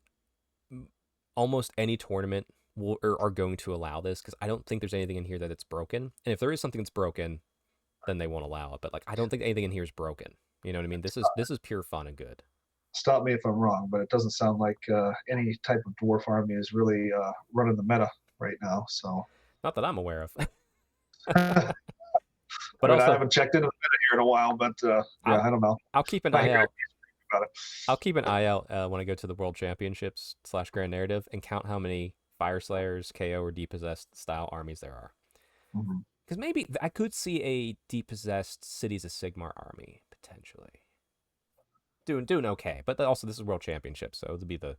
almost any tournament are going to allow this, because I don't think there's anything in here that it's broken. And if there is something that's broken, then they won't allow it. But I don't think anything in here is broken. You know what I mean? This is pure fun and good. Stop me if I'm wrong, but it doesn't sound like any type of dwarf army is really running the meta right now. So not that I'm aware of. But I haven't checked into the meta here in a while. But I don't know. I'll keep an eye out. I'll keep an eye out when I go to the World Championships / Grand Narrative and count how many Fire Slayers, KO, or Depossessed style armies there are. Because maybe I could see a Depossessed Cities of Sigmar army potentially doing okay, but also this is World Championship, so it would be the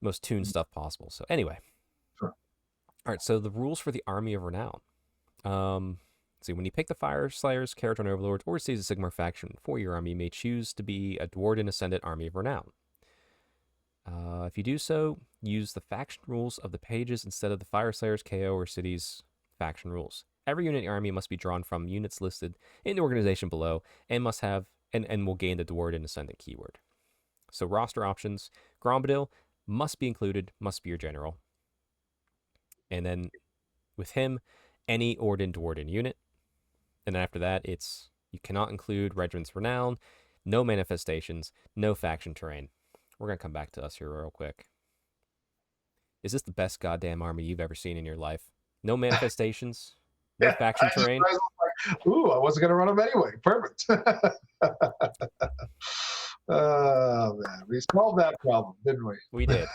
most tuned stuff possible. So anyway, sure. All right. So the rules for the Army of Renown. Let's See, when you pick the Fire Slayers, Keratorn Overlords, or Cities of Sigmar faction for your army, you may choose to be a Duardin Ascendant Army of Renown. If you do so, use the faction rules of the pages instead of the Fire Slayers, KO, or Cities faction rules. Every unit in your army must be drawn from units listed in the organization below and must have and will gain the Duardin Ascendant keyword. So roster options, Grombadil must be included, must be your general. And then with him, any Orden Duardin unit. And then after that, it's you cannot include Regiments Renown, no manifestations, no faction terrain. We're going to come back to us here real quick. Is this the best goddamn army you've ever seen in your life? No manifestations, no faction terrain. Ooh, I wasn't going to run them anyway. Perfect. Oh, man. We solved that problem, didn't we? We did.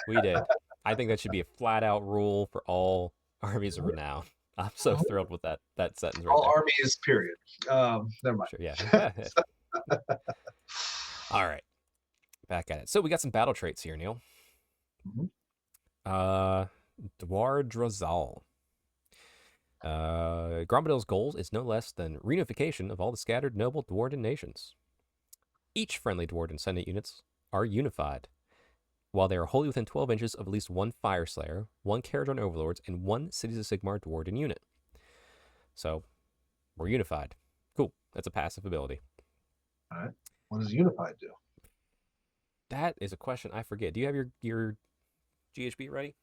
I think that should be a flat-out rule for all armies of renown. I'm so thrilled with that sentence right all there. armies, period. Never mind. Sure, yeah. All right. Back at it. So we got some battle traits here, Neil. Duardrazal. Grombadil's goal is no less than reunification of all the scattered noble Duardin nations. Each friendly Duardin Ascendant units are unified, while they are wholly within 12 inches of at least one Fire Slayer, one Keratorn Overlords, and one Cities of Sigmar Duardin unit. So, we're unified. Cool. That's a passive ability. All right. What does unified do? That is a question I forget. Do you have your GHB ready?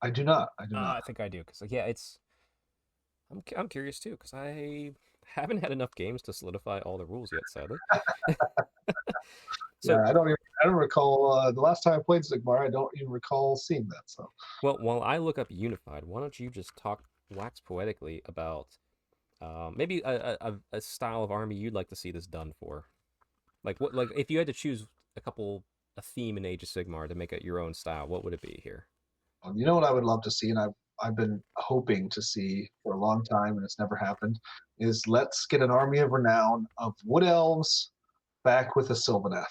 I do not. I do not. I think I do, because yeah, it's. I'm curious too, because I haven't had enough games to solidify all the rules yet, sadly. So yeah, I don't recall the last time I played Sigmar. I don't even recall seeing that. So well, while I look up unified, why don't you just wax poetically about maybe a style of army you'd like to see this done for, like if you had to choose a theme in Age of Sigmar to make it your own style, what would it be here? You know what I would love to see, and I've been hoping to see for a long time, and it's never happened, is let's get an army of renown of Wood Elves back with a Sylvaneth.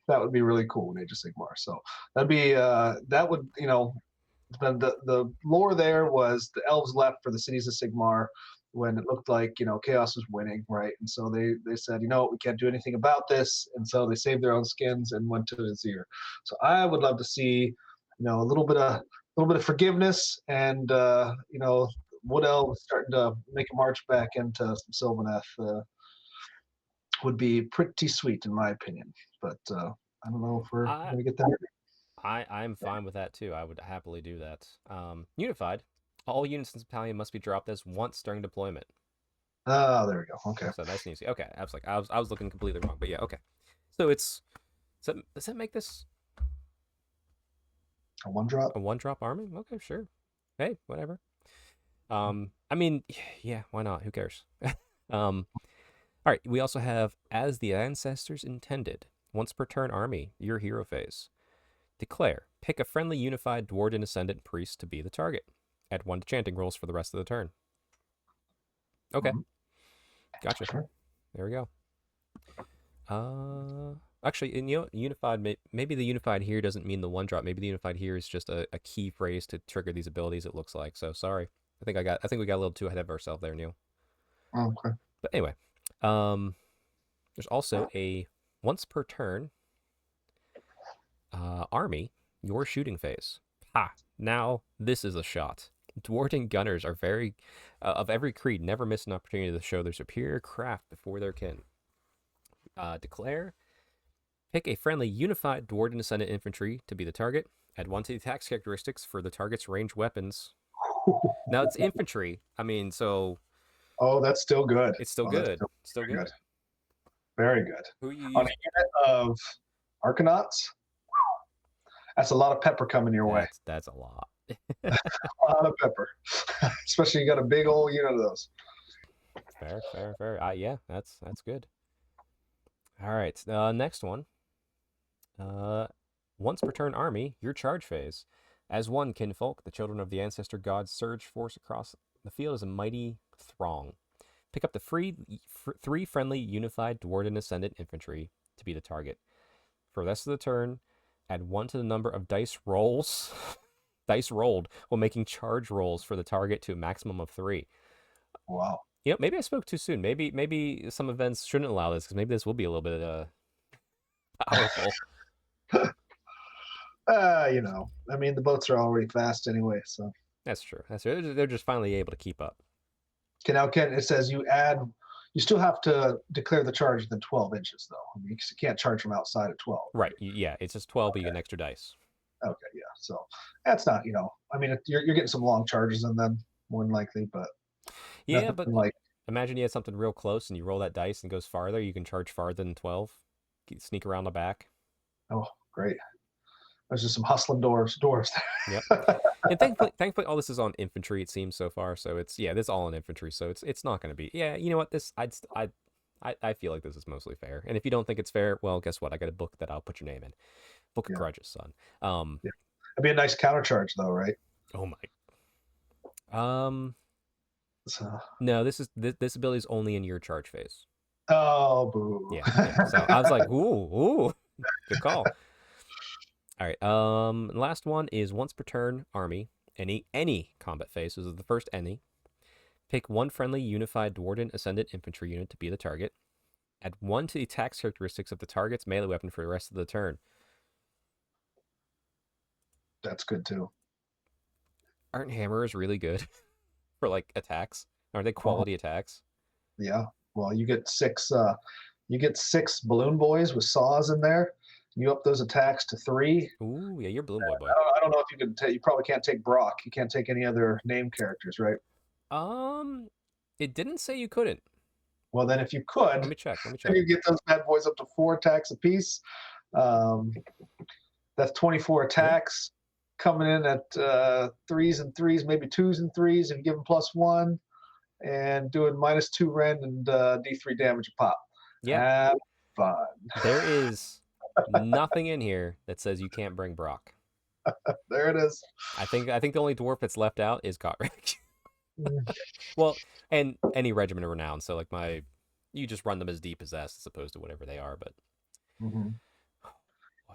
That would be really cool in Age of Sigmar. So that'd be that would, you know, the lore there was the elves left for the Cities of Sigmar when it looked like, you know, Chaos was winning, right? And so they said, you know, we can't do anything about this, and so they saved their own skins and went to Azir. So I would love to see, you know, a little bit of forgiveness and you know, Wood Elves starting to make a march back into some Sylvaneth would be pretty sweet in my opinion. But I don't know if we're gonna get that. I'm fine with that too. I would happily do that. Unified. All units in this battalion must be dropped as once during deployment. Oh, there we go. Okay. So that's easy. Okay, I was looking completely wrong, but yeah, okay. So it's does that make this a one drop? A one drop army? Okay, sure. Hey, whatever. I mean, yeah, why not? Who cares? All right. We also have as the ancestors intended. Once per turn army, your hero phase. Declare. Pick a friendly unified Duardin Ascendant priest to be the target. Add 1 to chanting rolls for the rest of the turn. Okay. Gotcha. There we go. Actually, in unified, maybe the unified here doesn't mean the one drop. Maybe the unified here is just a key phrase to trigger these abilities. It looks like. So sorry. I think we got a little too ahead of ourselves there, Neil. Okay. But anyway, there's also a once per turn army, your shooting phase. Ha! Now this is a shot. Duardin gunners are very of every creed never miss an opportunity to show their superior craft before their kin. Declare. Pick a friendly unified Duardin Ascendant infantry to be the target. Add 1 to the attacks characteristics for the target's ranged weapons. Now it's infantry. I mean, so. Oh, that's still good. It's still good. Still good. Very good. Who you on a unit of Arcanauts? That's a lot of pepper coming your way. That's a lot. A lot of pepper, especially you got a big old unit of those. Fair. Yeah, that's good. All right, next one. Once per turn army, your charge phase. As one kinfolk, the children of the ancestor gods surge force across the field as a mighty throng. Pick up the 3 friendly unified Duardin Ascendant infantry to be the target. For the rest of the turn, add 1 to the number of dice rolled while making charge rolls for the target to a maximum of 3. Wow. Maybe I spoke too soon. Maybe some events shouldn't allow this because maybe this will be a little bit powerful. I mean, the boats are already fast anyway, so. That's true. That's true. They're just finally able to keep up. Okay, now, Ken, it says you still have to declare the charge within 12 inches, though. I mean, you can't charge from outside of 12. Right. Yeah. It's just 12, but you get an extra dice. Okay, yeah. So that's not, I mean, you're getting some long charges and then more than likely, but Yeah, nothing but like, imagine you had something real close and you roll that dice and it goes farther. You can charge farther than 12. Sneak around the back. oh, great. There's just some hustling doors. Yep. And thankfully, all this is on infantry. It seems so far. So this is all on infantry. So it's not going to be. Yeah, you know what? I feel like this is mostly fair. And if you don't think it's fair, well, guess what? I got a book that I'll put your name in. Book of Yeah. Grudges, son. Yeah. It'd be a nice countercharge, though, right? Oh my. So. No, this ability is only in your charge phase. Oh, boo. Yeah. So I was like, ooh, good call. All right. Last one is once per turn, army, any combat phase. This is the first any. Pick one friendly unified Duardin Ascendant infantry unit to be the target. Add 1 to the attacks characteristics of the target's melee weapon for the rest of the turn. That's good too. Aren't hammers really good for like attacks? Aren't they quality attacks? Yeah. Well, you get six balloon boys with saws in there. You up those attacks to 3. Ooh, yeah, you're balloon boy. I don't know if you can take. You probably can't take Brock. You can't take any other name characters, right? It didn't say you couldn't. Well, then if you could, Let me check. you get those bad boys up to 4 attacks apiece. That's 24 attacks coming in at 3s and 3s, maybe 2s and 3s, if you give them +1, and doing -2 rend and D3 damage a pop. Yeah. Have fun. There is nothing in here that says you can't bring Brock. There it is. I think the only dwarf that's left out is Gotrek. Well, and any regiment of renown. So like you just run them as depossessed as opposed to whatever they are. But Mm-hmm.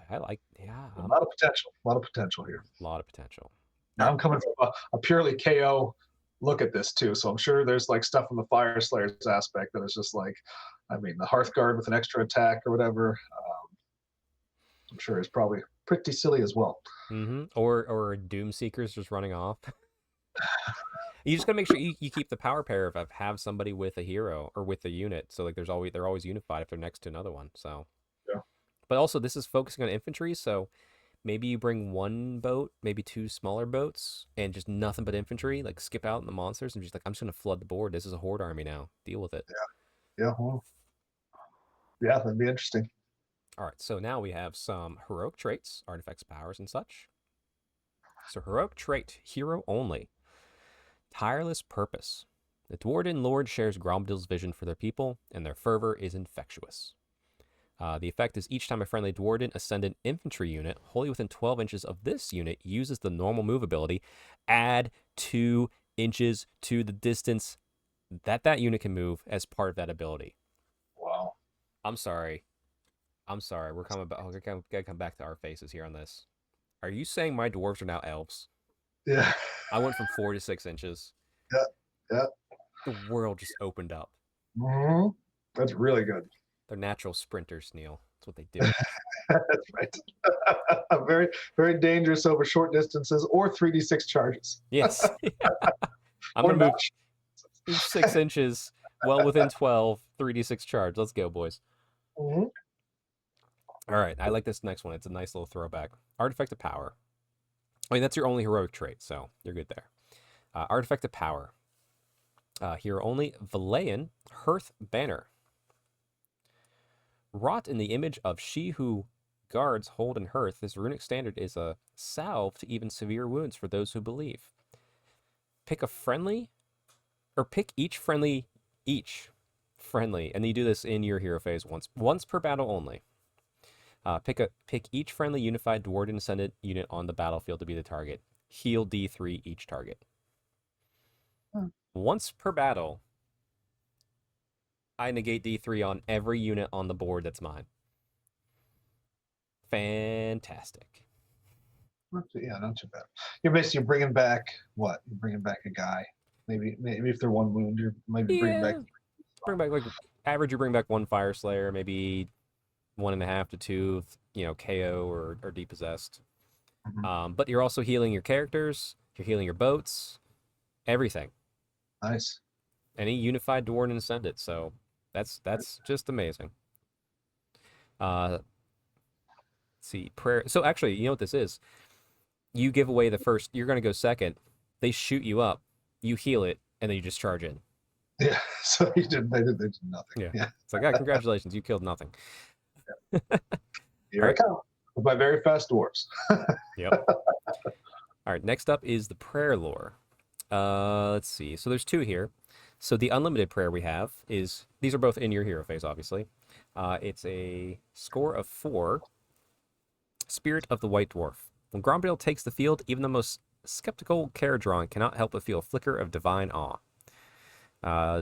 I like, A lot of potential. A lot of potential here. A lot of potential. Now I'm coming from a purely KO look at this too, so I'm sure there's like stuff from the Fire Slayers aspect that is just like, I mean, the Hearthguard with an extra attack or whatever. I'm sure is probably pretty silly as well. Mm-hmm. Or Doom Seekers just running off. You just gotta make sure you keep the power pair of have somebody with a hero or with a unit. So like they're always unified if they're next to another one. So yeah. But also this is focusing on infantry, so maybe you bring 1 boat, maybe 2 smaller boats, and just nothing but infantry. Like skip out in the monsters and just like I'm just gonna flood the board. This is a horde army now. Deal with it. Yeah. Well, yeah, that'd be interesting. All right, so now we have some heroic traits, artifacts, powers, and such. So heroic trait, hero only. Tireless purpose. The Duardin Lord shares Gromdil's vision for their people, and their fervor is infectious. The effect is each time a friendly Duardin Ascendant infantry unit, wholly within 12 inches of this unit, uses the normal move ability, add 2 inches to the distance that unit can move as part of that ability. Wow. I'm sorry. We're coming back. Gotta come back to our faces here on this. Are you saying my dwarves are now elves? Yeah. I went from 4 to 6 inches. Yeah. The world just opened up. Mm-hmm. That's really good. They're natural sprinters, Neil. That's what they do. That's right. Very, very dangerous over short distances or 3d6 charges. Yes. I'm going to move 6 inches well within 12, 3d6 charge. Let's go, boys. Mm-hmm. All right. I like this next one. It's a nice little throwback. Artifact of Power. I mean, that's your only heroic trait, so you're good there. Artifact of Power. Hero only. Valayan Hearth Banner. Wrought in the image of she who guards hold and hearth, this runic standard is a salve to even severe wounds for those who believe. Pick each friendly, and you do this in your hero phase once per battle only. Pick each friendly unified Duardin Ascendant unit on the battlefield to be the target. Heal D3 each target. Once per battle, I negate D3 on every unit on the board that's mine. Fantastic. Yeah, not too bad. You're basically bringing back what? You're bringing back a guy. Maybe if they're one wound, you maybe bring back. Yeah, bring back like average. You bring back one Fire Slayer, maybe 1.5 to 2, KO or depossessed. Mhm. But you're also healing your characters. You're healing your boats, everything. Nice. Any unified Duardin Ascendant. So that's just amazing. Let's see, prayer. So actually, you know what this is? You give away the first. You're gonna go second. They shoot you up. You heal it, and then you just charge in. Yeah. So they did nothing. Yeah. Yeah. It's like, congratulations, you killed nothing. Here All I right. come with my very fast dwarves. Yep. All right. Next up is the prayer lore. Let's see. So there's two here. So the unlimited prayer we have is these are both in your hero phase, obviously. It's a score of 4. Spirit of the White Dwarf. When Grombril takes the field, even the most skeptical Caradron cannot help but feel a flicker of divine awe.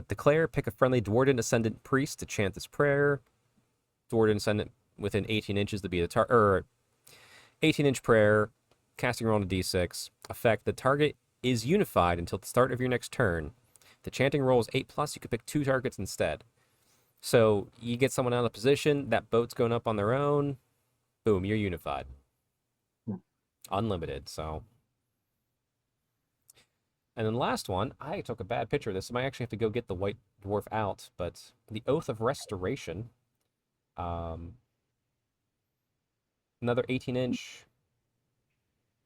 Declare, pick a friendly Duardin Ascendant priest to chant this prayer. Duardin Ascendant within 18 inches to be the target. 18-inch prayer, casting roll on a d6. Effect, the target is unified until the start of your next turn. The chanting roll is 8+, you could pick 2 targets instead. So you get someone out of position, that boat's going up on their own, boom, you're unified. Unlimited, so. And then the last one, I took a bad picture of this. I might actually have to go get the White Dwarf out, but the Oath of Restoration. Another 18-inch.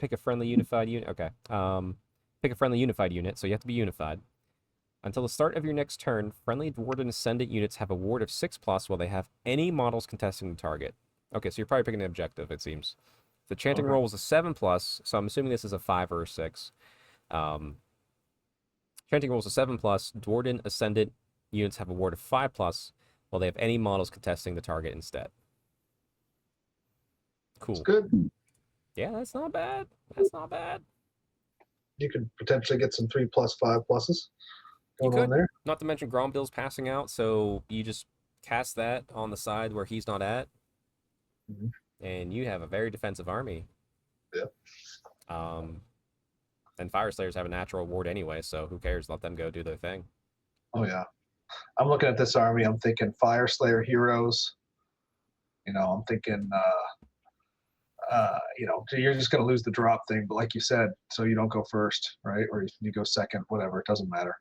Pick a friendly unified unit. Okay. Pick a friendly unified unit, so you have to be unified. Until the start of your next turn, friendly Duardin Ascendant units have a ward of 6+ while they have any models contesting the target. Okay, so you're probably picking an objective, it seems. The chanting roll was a 7+, so I'm assuming this is a 5 or a 6. Chanting roll is a 7+. Duardin Ascendant units have a ward of 5+, while they have any models contesting the target instead. Cool. It's good. Yeah, that's not bad. That's not bad. You could potentially get some 3+, 5+s You going on could. there. Not to mention Grombil's passing out, so you just cast that on the side where he's not at, and you have a very defensive army. Yeah. And Fire Slayers have a natural ward anyway, so who cares? Let them go do their thing. Oh yeah. I'm looking at this army. I'm thinking Fire Slayer heroes. I'm thinking, you're just going to lose the drop thing. But like you said, so you don't go first, right? Or you go second, whatever. It doesn't matter.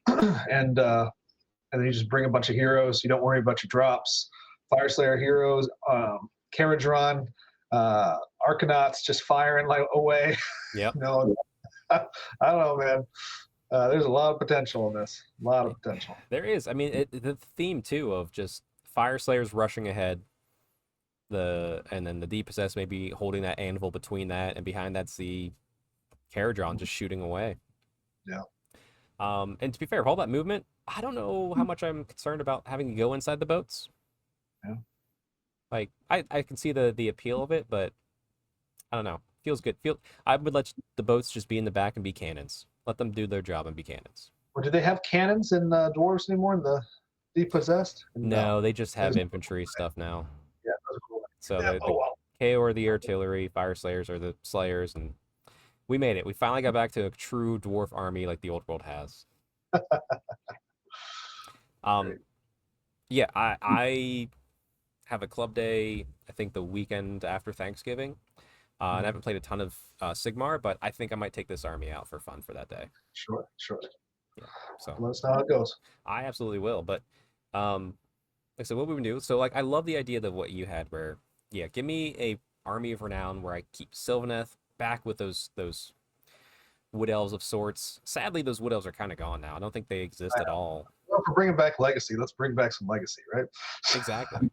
and then you just bring a bunch of heroes. You don't worry about your drops. Fire Slayer heroes, Caradron, Arcanauts just firing away. Yep. I don't know, man. There's a lot of potential in this. A lot of potential. There is. I mean, the theme too of just Fire Slayers rushing ahead. And then the Depossessed maybe holding that anvil between that, and behind that's the Caradron just shooting away. Yeah. And to be fair, with all that movement, I don't know how much I'm concerned about having to go inside the boats. Yeah. Like I can see the appeal of it, but I don't know. Feels good. I would let the boats just be in the back and be cannons. Let them do their job and be cannons. Or do they have cannons in dwarves anymore in the Depossessed? No, they just have infantry stuff now. Yeah, those are cool. So Yeah, the wow. KO are the artillery, Fire Slayers are the Slayers, and we made it. We finally got back to a true dwarf army like the old world has. Yeah, I have a club day, I think the weekend after Thanksgiving. And I haven't played a ton of Sigmar, but I think I might take this army out for fun for that day. Sure. Yeah, so Let us know how it goes. I absolutely will. But like I said, what we would do. So like I love the idea of what you had, where give me a army of renown where I keep Sylvaneth back with those wood elves of sorts. Sadly, those wood elves are kind of gone now. I don't think they exist at all. Well, if we're bringing back legacy, let's bring back some legacy, right? Exactly.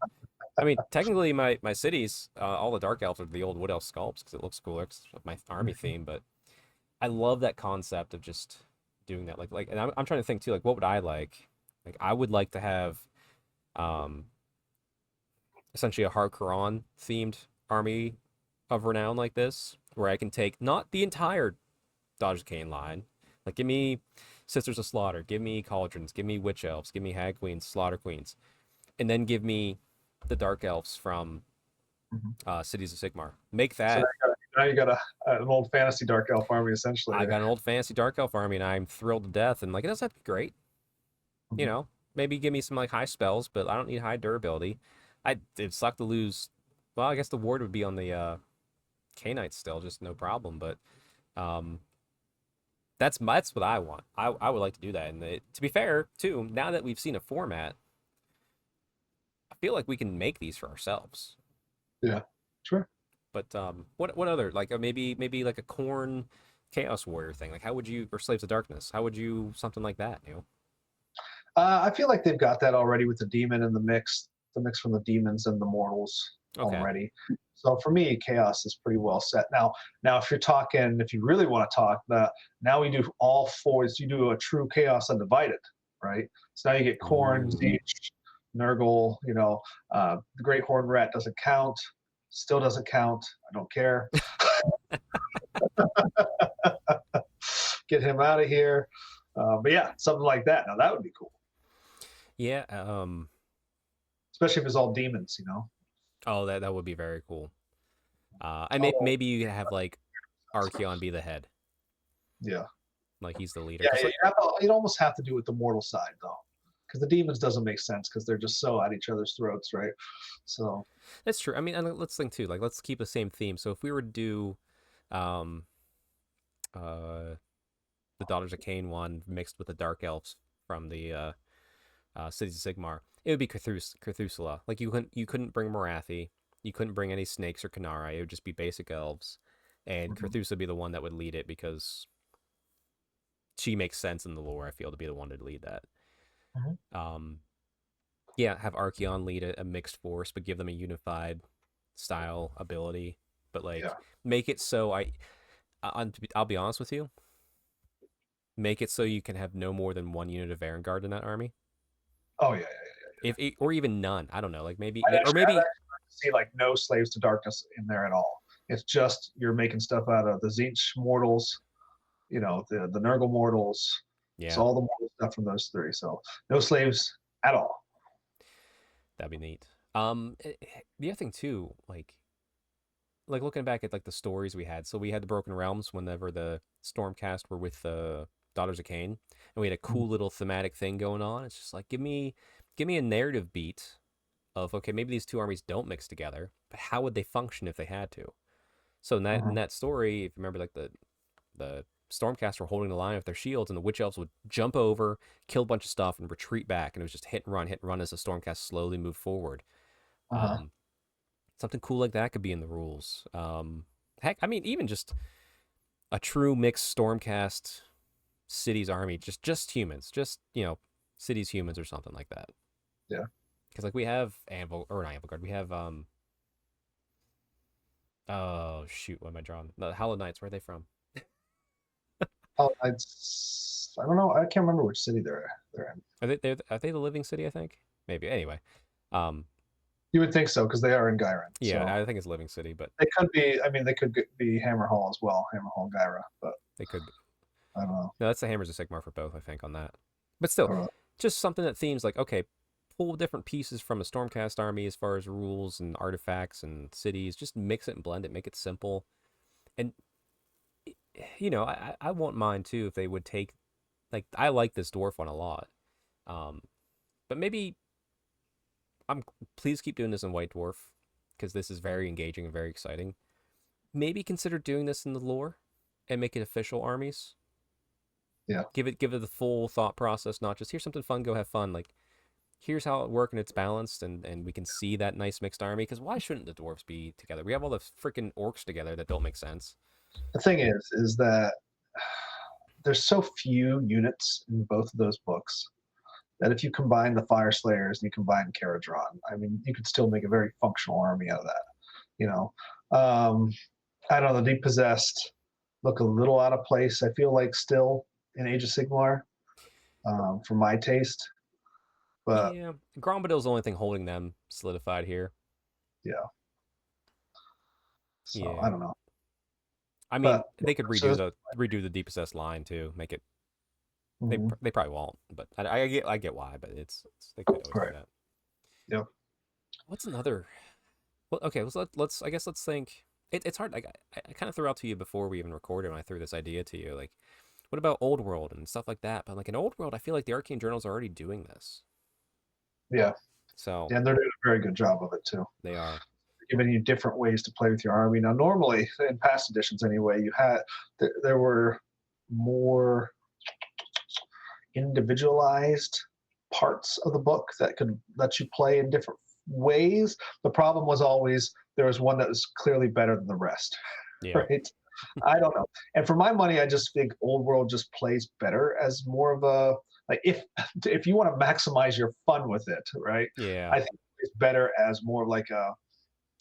I mean, technically, my cities, all the dark elves are the old wood elf sculpts because it looks cooler. It's my army theme, but I love that concept of just doing that. Like, and I'm trying to think too. Like, what would I like? Like, I would like to have, essentially a Harkonnen themed army of renown like this, where I can take not the entire Dodge Kane line. Like, give me Sisters of Slaughter, give me Cauldrons, give me Witch Elves, give me Hag Queens, Slaughter Queens, and then give me the Dark Elves from Cities of Sigmar. Make that. So now you got an old fantasy dark elf army essentially. I got an old fantasy dark elf army, and I'm thrilled to death. And like, it doesn't have to be great. You know, maybe give me some like high spells, but I don't need high durability. It'd suck to lose. Well, I guess the ward would be on the K-Knights still, just no problem. But that's what I want. I would like to do that. And to be fair, too, now that we've seen a format, I feel like we can make these for ourselves. Yeah, sure. But what other, like maybe like a Khorne Chaos Warrior thing? Like, how would you, or Slaves of Darkness? How would you something like that? You know. I feel like they've got that already with the demon in the mix from the demons and the mortals already. So for me, chaos is pretty well set. Now if you really want to talk, now we do all fours. You do a true chaos undivided, right? So now you get Khorne, Zeech, Nurgle. You know, the Great Horned Rat doesn't count. Still doesn't count. I don't care. Get him out of here. But yeah, something like that. Now that would be cool. Yeah. Especially if it's all demons, you know. Oh, that would be very cool. Maybe you have like Archeon be the head. Yeah. Like he's the leader. Yeah, you'd almost have to do it with the mortal side though, because the demons doesn't make sense because they're just so at each other's throats, right? So that's true. I mean, and let's think too. Like, let's keep the same theme. So if we were to do, the Daughters of Cain one mixed with the Dark Elves from the Cities of Sigmar, it would be Cthulhu. Like you couldn't bring Morathi, you couldn't bring any snakes or Canara. It would just be basic elves, and Cthulhu would be the one that would lead it because she makes sense in the lore. I feel to be the one to lead that. Yeah, have Archeon lead a mixed force, but give them a unified style ability. But like, make it so I'll be honest with you. Make it so you can have no more than one unit of Vanguard in that army. Oh yeah. Or even none. I don't know. Like maybe I'd like to see like no Slaves to Darkness in there at all. It's just you're making stuff out of the Zeech mortals, you know, the Nurgle mortals. Yeah. It's all the mortal stuff from those three. So no slaves at all. That'd be neat. The other thing too, like looking back at like the stories we had. So we had the Broken Realms whenever the Stormcast were with the Daughters of Cain, and we had a cool little thematic thing going on. It's just like give me a narrative beat of, okay, maybe these two armies don't mix together, but how would they function if they had to? So in that story, if you remember, like the Stormcast were holding the line with their shields, and the Witch Elves would jump over, kill a bunch of stuff, and retreat back, and it was just hit and run as the Stormcast slowly moved forward. Something cool like that could be in the rules. Heck, I mean, even just a true mixed Stormcast Cities army, just humans, just, you know, Cities humans or something like that. Yeah. Because like we have we have oh shoot, what am I drawing? The Hallowed Knights, where are they from? Hollow Knights, I don't know. I can't remember which city they're in. Are they the Living City? I think maybe. Anyway, you would think so because they are in Gyran. Yeah, so. I think it's Living City, but they could be. I mean, they could be Hammer Hall as well, Hammer Hall Gyra, but they could. I don't know. No, that's the Hammers of Sigmar for both, I think, on that. But still, just something that themes like, okay, pull different pieces from a Stormcast army as far as rules and artifacts and cities. Just mix it and blend it, make it simple. And, you know, I won't mind, too, if they would take... Like, I like this Dwarf one a lot. But maybe... Please keep doing this in White Dwarf, because this is very engaging and very exciting. Maybe consider doing this in the lore and make it official armies. Yeah. Give it the full thought process, not just here's something fun, go have fun. Like, here's how it works and it's balanced, and we can see that nice mixed army. Because why shouldn't the dwarves be together? We have all the freaking orcs together that don't make sense. The thing is that there's so few units in both of those books that if you combine the Fire Slayers and you combine Caradron, I mean, you could still make a very functional army out of that. You know, I don't know. The Depossessed look a little out of place, I feel like, still in Age of Sigmar, for my taste. But yeah, Grombadil's the only thing holding them solidified here. Yeah. So yeah. I don't know. I mean, they could redo the Depossessed line too, make it. They probably won't, but I get why, but it's they could always do that. Yep. What's another? Well, okay, let's think. it's hard. Like I kind of threw out to you before we even recorded when I threw this idea to you. Like, what about Old World and stuff like that? But like in Old World, I feel like the Arcane Journals are already doing this. Yeah, So and they're doing a very good job of it too. they are. Giving you different ways to play with your army. Now, normally in past editions, anyway, you had there were more individualized parts of the book that could let you play in different ways. The problem was always there was one that was clearly better than the rest, Yeah. right? I don't know. And for my money, I just think Old World just plays better as more of a like if you want to maximize your fun with it, right? Yeah. I think it's better as more of like a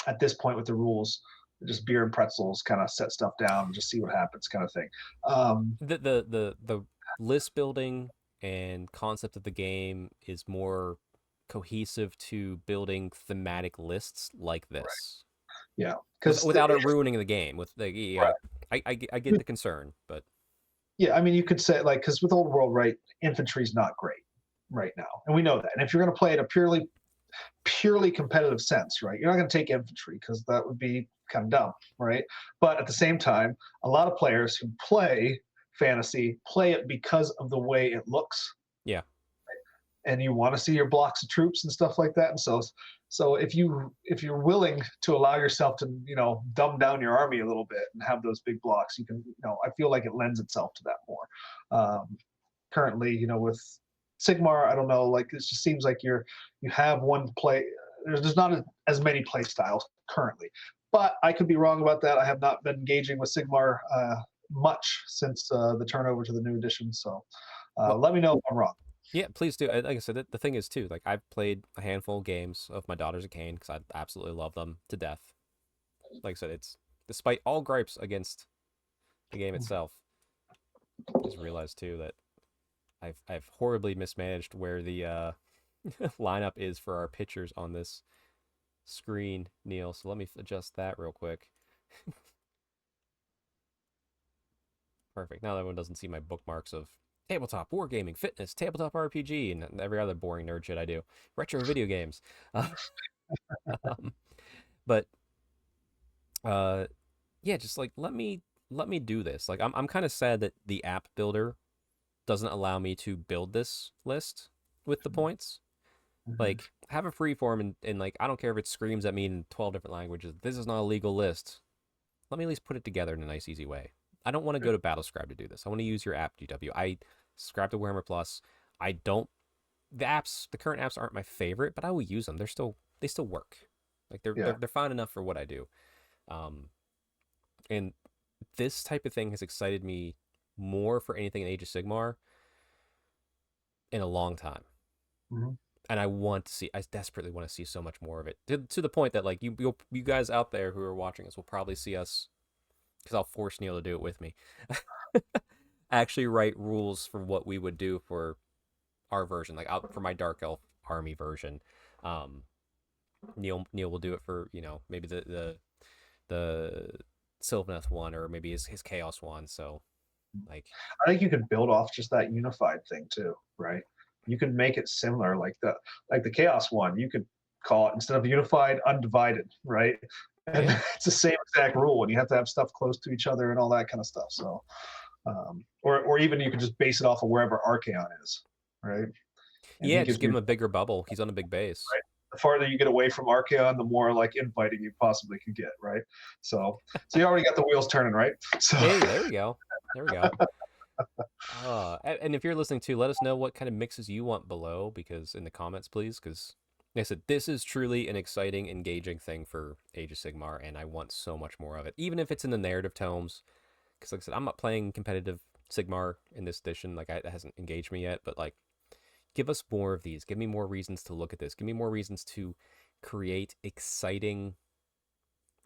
at this point with the rules, just beer and pretzels, kind of set stuff down and just see what happens, kind of thing. The list building and concept of the game is more cohesive to building thematic lists like this. Right. Yeah, because without it ruining the game. With the yeah, right. I get the concern, but yeah, I mean, you could say like because with Old World, right, infantry's not great right now, and we know that. And if you're going to play it a purely competitive sense, right, you're not going to take infantry because that would be kind of dumb, right? But at the same time, a lot of players who play fantasy play it because of the way it looks. Yeah. And you want to see your blocks of troops and stuff like that. And so if you're willing to allow yourself to, dumb down your army a little bit and have those big blocks, you can, I feel like it lends itself to that more. Currently, with Sigmar, I don't know, like it just seems like you have one play. There's not as many play styles currently, but I could be wrong about that. I have not been engaging with Sigmar much since the turnover to the new edition. So let me know if I'm wrong. Yeah, please do. Like I said, the thing is too, like I've played a handful of games of my Daughters of Cain because I absolutely love them to death. Like I said, it's despite all gripes against the game itself. I just realized too that I've horribly mismanaged where the lineup is for our pictures on this screen, Neil. So let me adjust that real quick. Perfect. Now that everyone doesn't see my bookmarks of tabletop, wargaming, fitness, tabletop RPG, and every other boring nerd shit I do. Retro video games. But yeah, just like let me do this. Like I'm kind of sad that the app builder doesn't allow me to build this list with the points. Like have a free form and like I don't care if it screams at me in 12 different languages. This is not a legal list. Let me at least put it together in a nice, easy way. I don't want to go to Battlescribe to do this. I want to use your app, GW. I subscribe to Warhammer Plus. I don't. The current apps aren't my favorite, but I will use them. They still work. Like they're fine enough for what I do. And this type of thing has excited me more for anything in Age of Sigmar in a long time. Mm-hmm. And I desperately want to see so much more of it to the point that like you guys out there who are watching us will probably see us, because I'll force Neil to do it with me, actually write rules for what we would do for our version, like out for my Dark Elf army version. Neil will do it for maybe the Sylvaneth one or maybe his Chaos one. So like I think you could build off just that unified thing too, right? You could make it similar, like the Chaos one. You could call it, instead of unified, undivided, right? And it's the same exact rule, and you have to have stuff close to each other and all that kind of stuff. So, or even you could just base it off of wherever Archaon is, right? And just give him a bigger bubble. He's on a big base. Right. The farther you get away from Archaon, the more like infighting you possibly could get, right? So you already got the wheels turning, right? So hey, there we go. And if you're listening too, let us know what kind of mixes you want below, because in the comments, please, because like I said, this is truly an exciting, engaging thing for Age of Sigmar, and I want so much more of it, even if it's in the narrative tomes. Because like I said, I'm not playing competitive Sigmar in this edition. Like it hasn't engaged me yet, but like, give us more of these. Give me more reasons to look at this. Give me more reasons to create exciting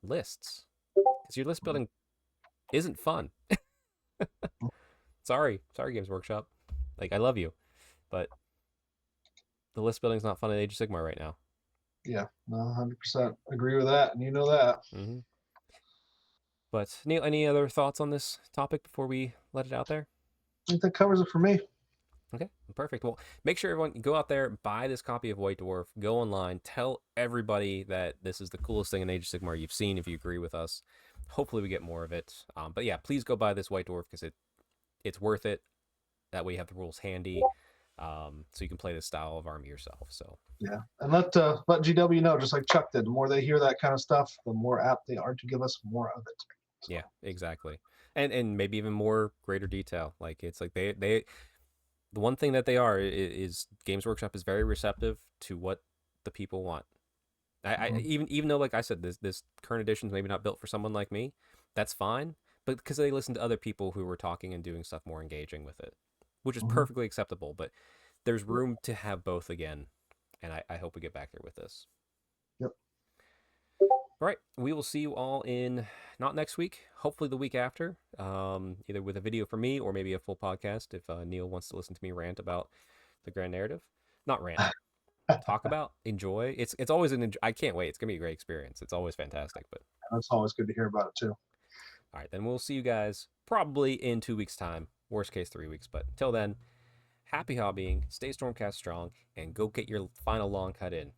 lists. Because your list building isn't fun. Sorry, Games Workshop. Like I love you, but the list building's not fun in Age of Sigmar right now. Yeah, no, 100% agree with that, and you know that. Mm-hmm. But Neil, any other thoughts on this topic before we let it out there? I think that covers it for me. Okay, perfect. Well, make sure everyone go out there, buy this copy of White Dwarf, go online, tell everybody that this is the coolest thing in Age of Sigmar you've seen if you agree with us. hopefully we get more of it. But yeah, please go buy this White Dwarf because it's worth it. That way you have the rules handy, so you can play this style of army yourself. So Yeah, and let GW know, just like Chuck did. The more they hear that kind of stuff, the more apt they are to give us more of it. So, yeah, exactly, and maybe even more greater detail. Like it's like they the one thing that they are is Games Workshop is very receptive to what the people want. I even though like I said this current edition is maybe not built for someone like me, that's fine. But because they listen to other people who were talking and doing stuff more engaging with it, which is perfectly acceptable. But there's room to have both again, and I hope we get back there with this. Yep. All right, we will see you all in not next week, hopefully the week after, either with a video for me or maybe a full podcast if Neil wants to listen to me rant about the grand narrative. Not rant, talk about, enjoy. It's always I can't wait. It's gonna be a great experience. It's always fantastic. But That's always good to hear about it too. all right, then we'll see you guys probably in 2 weeks' time. Worst case, 3 weeks. But until then, happy hobbying, stay Stormcast strong, and go get your final long cut in.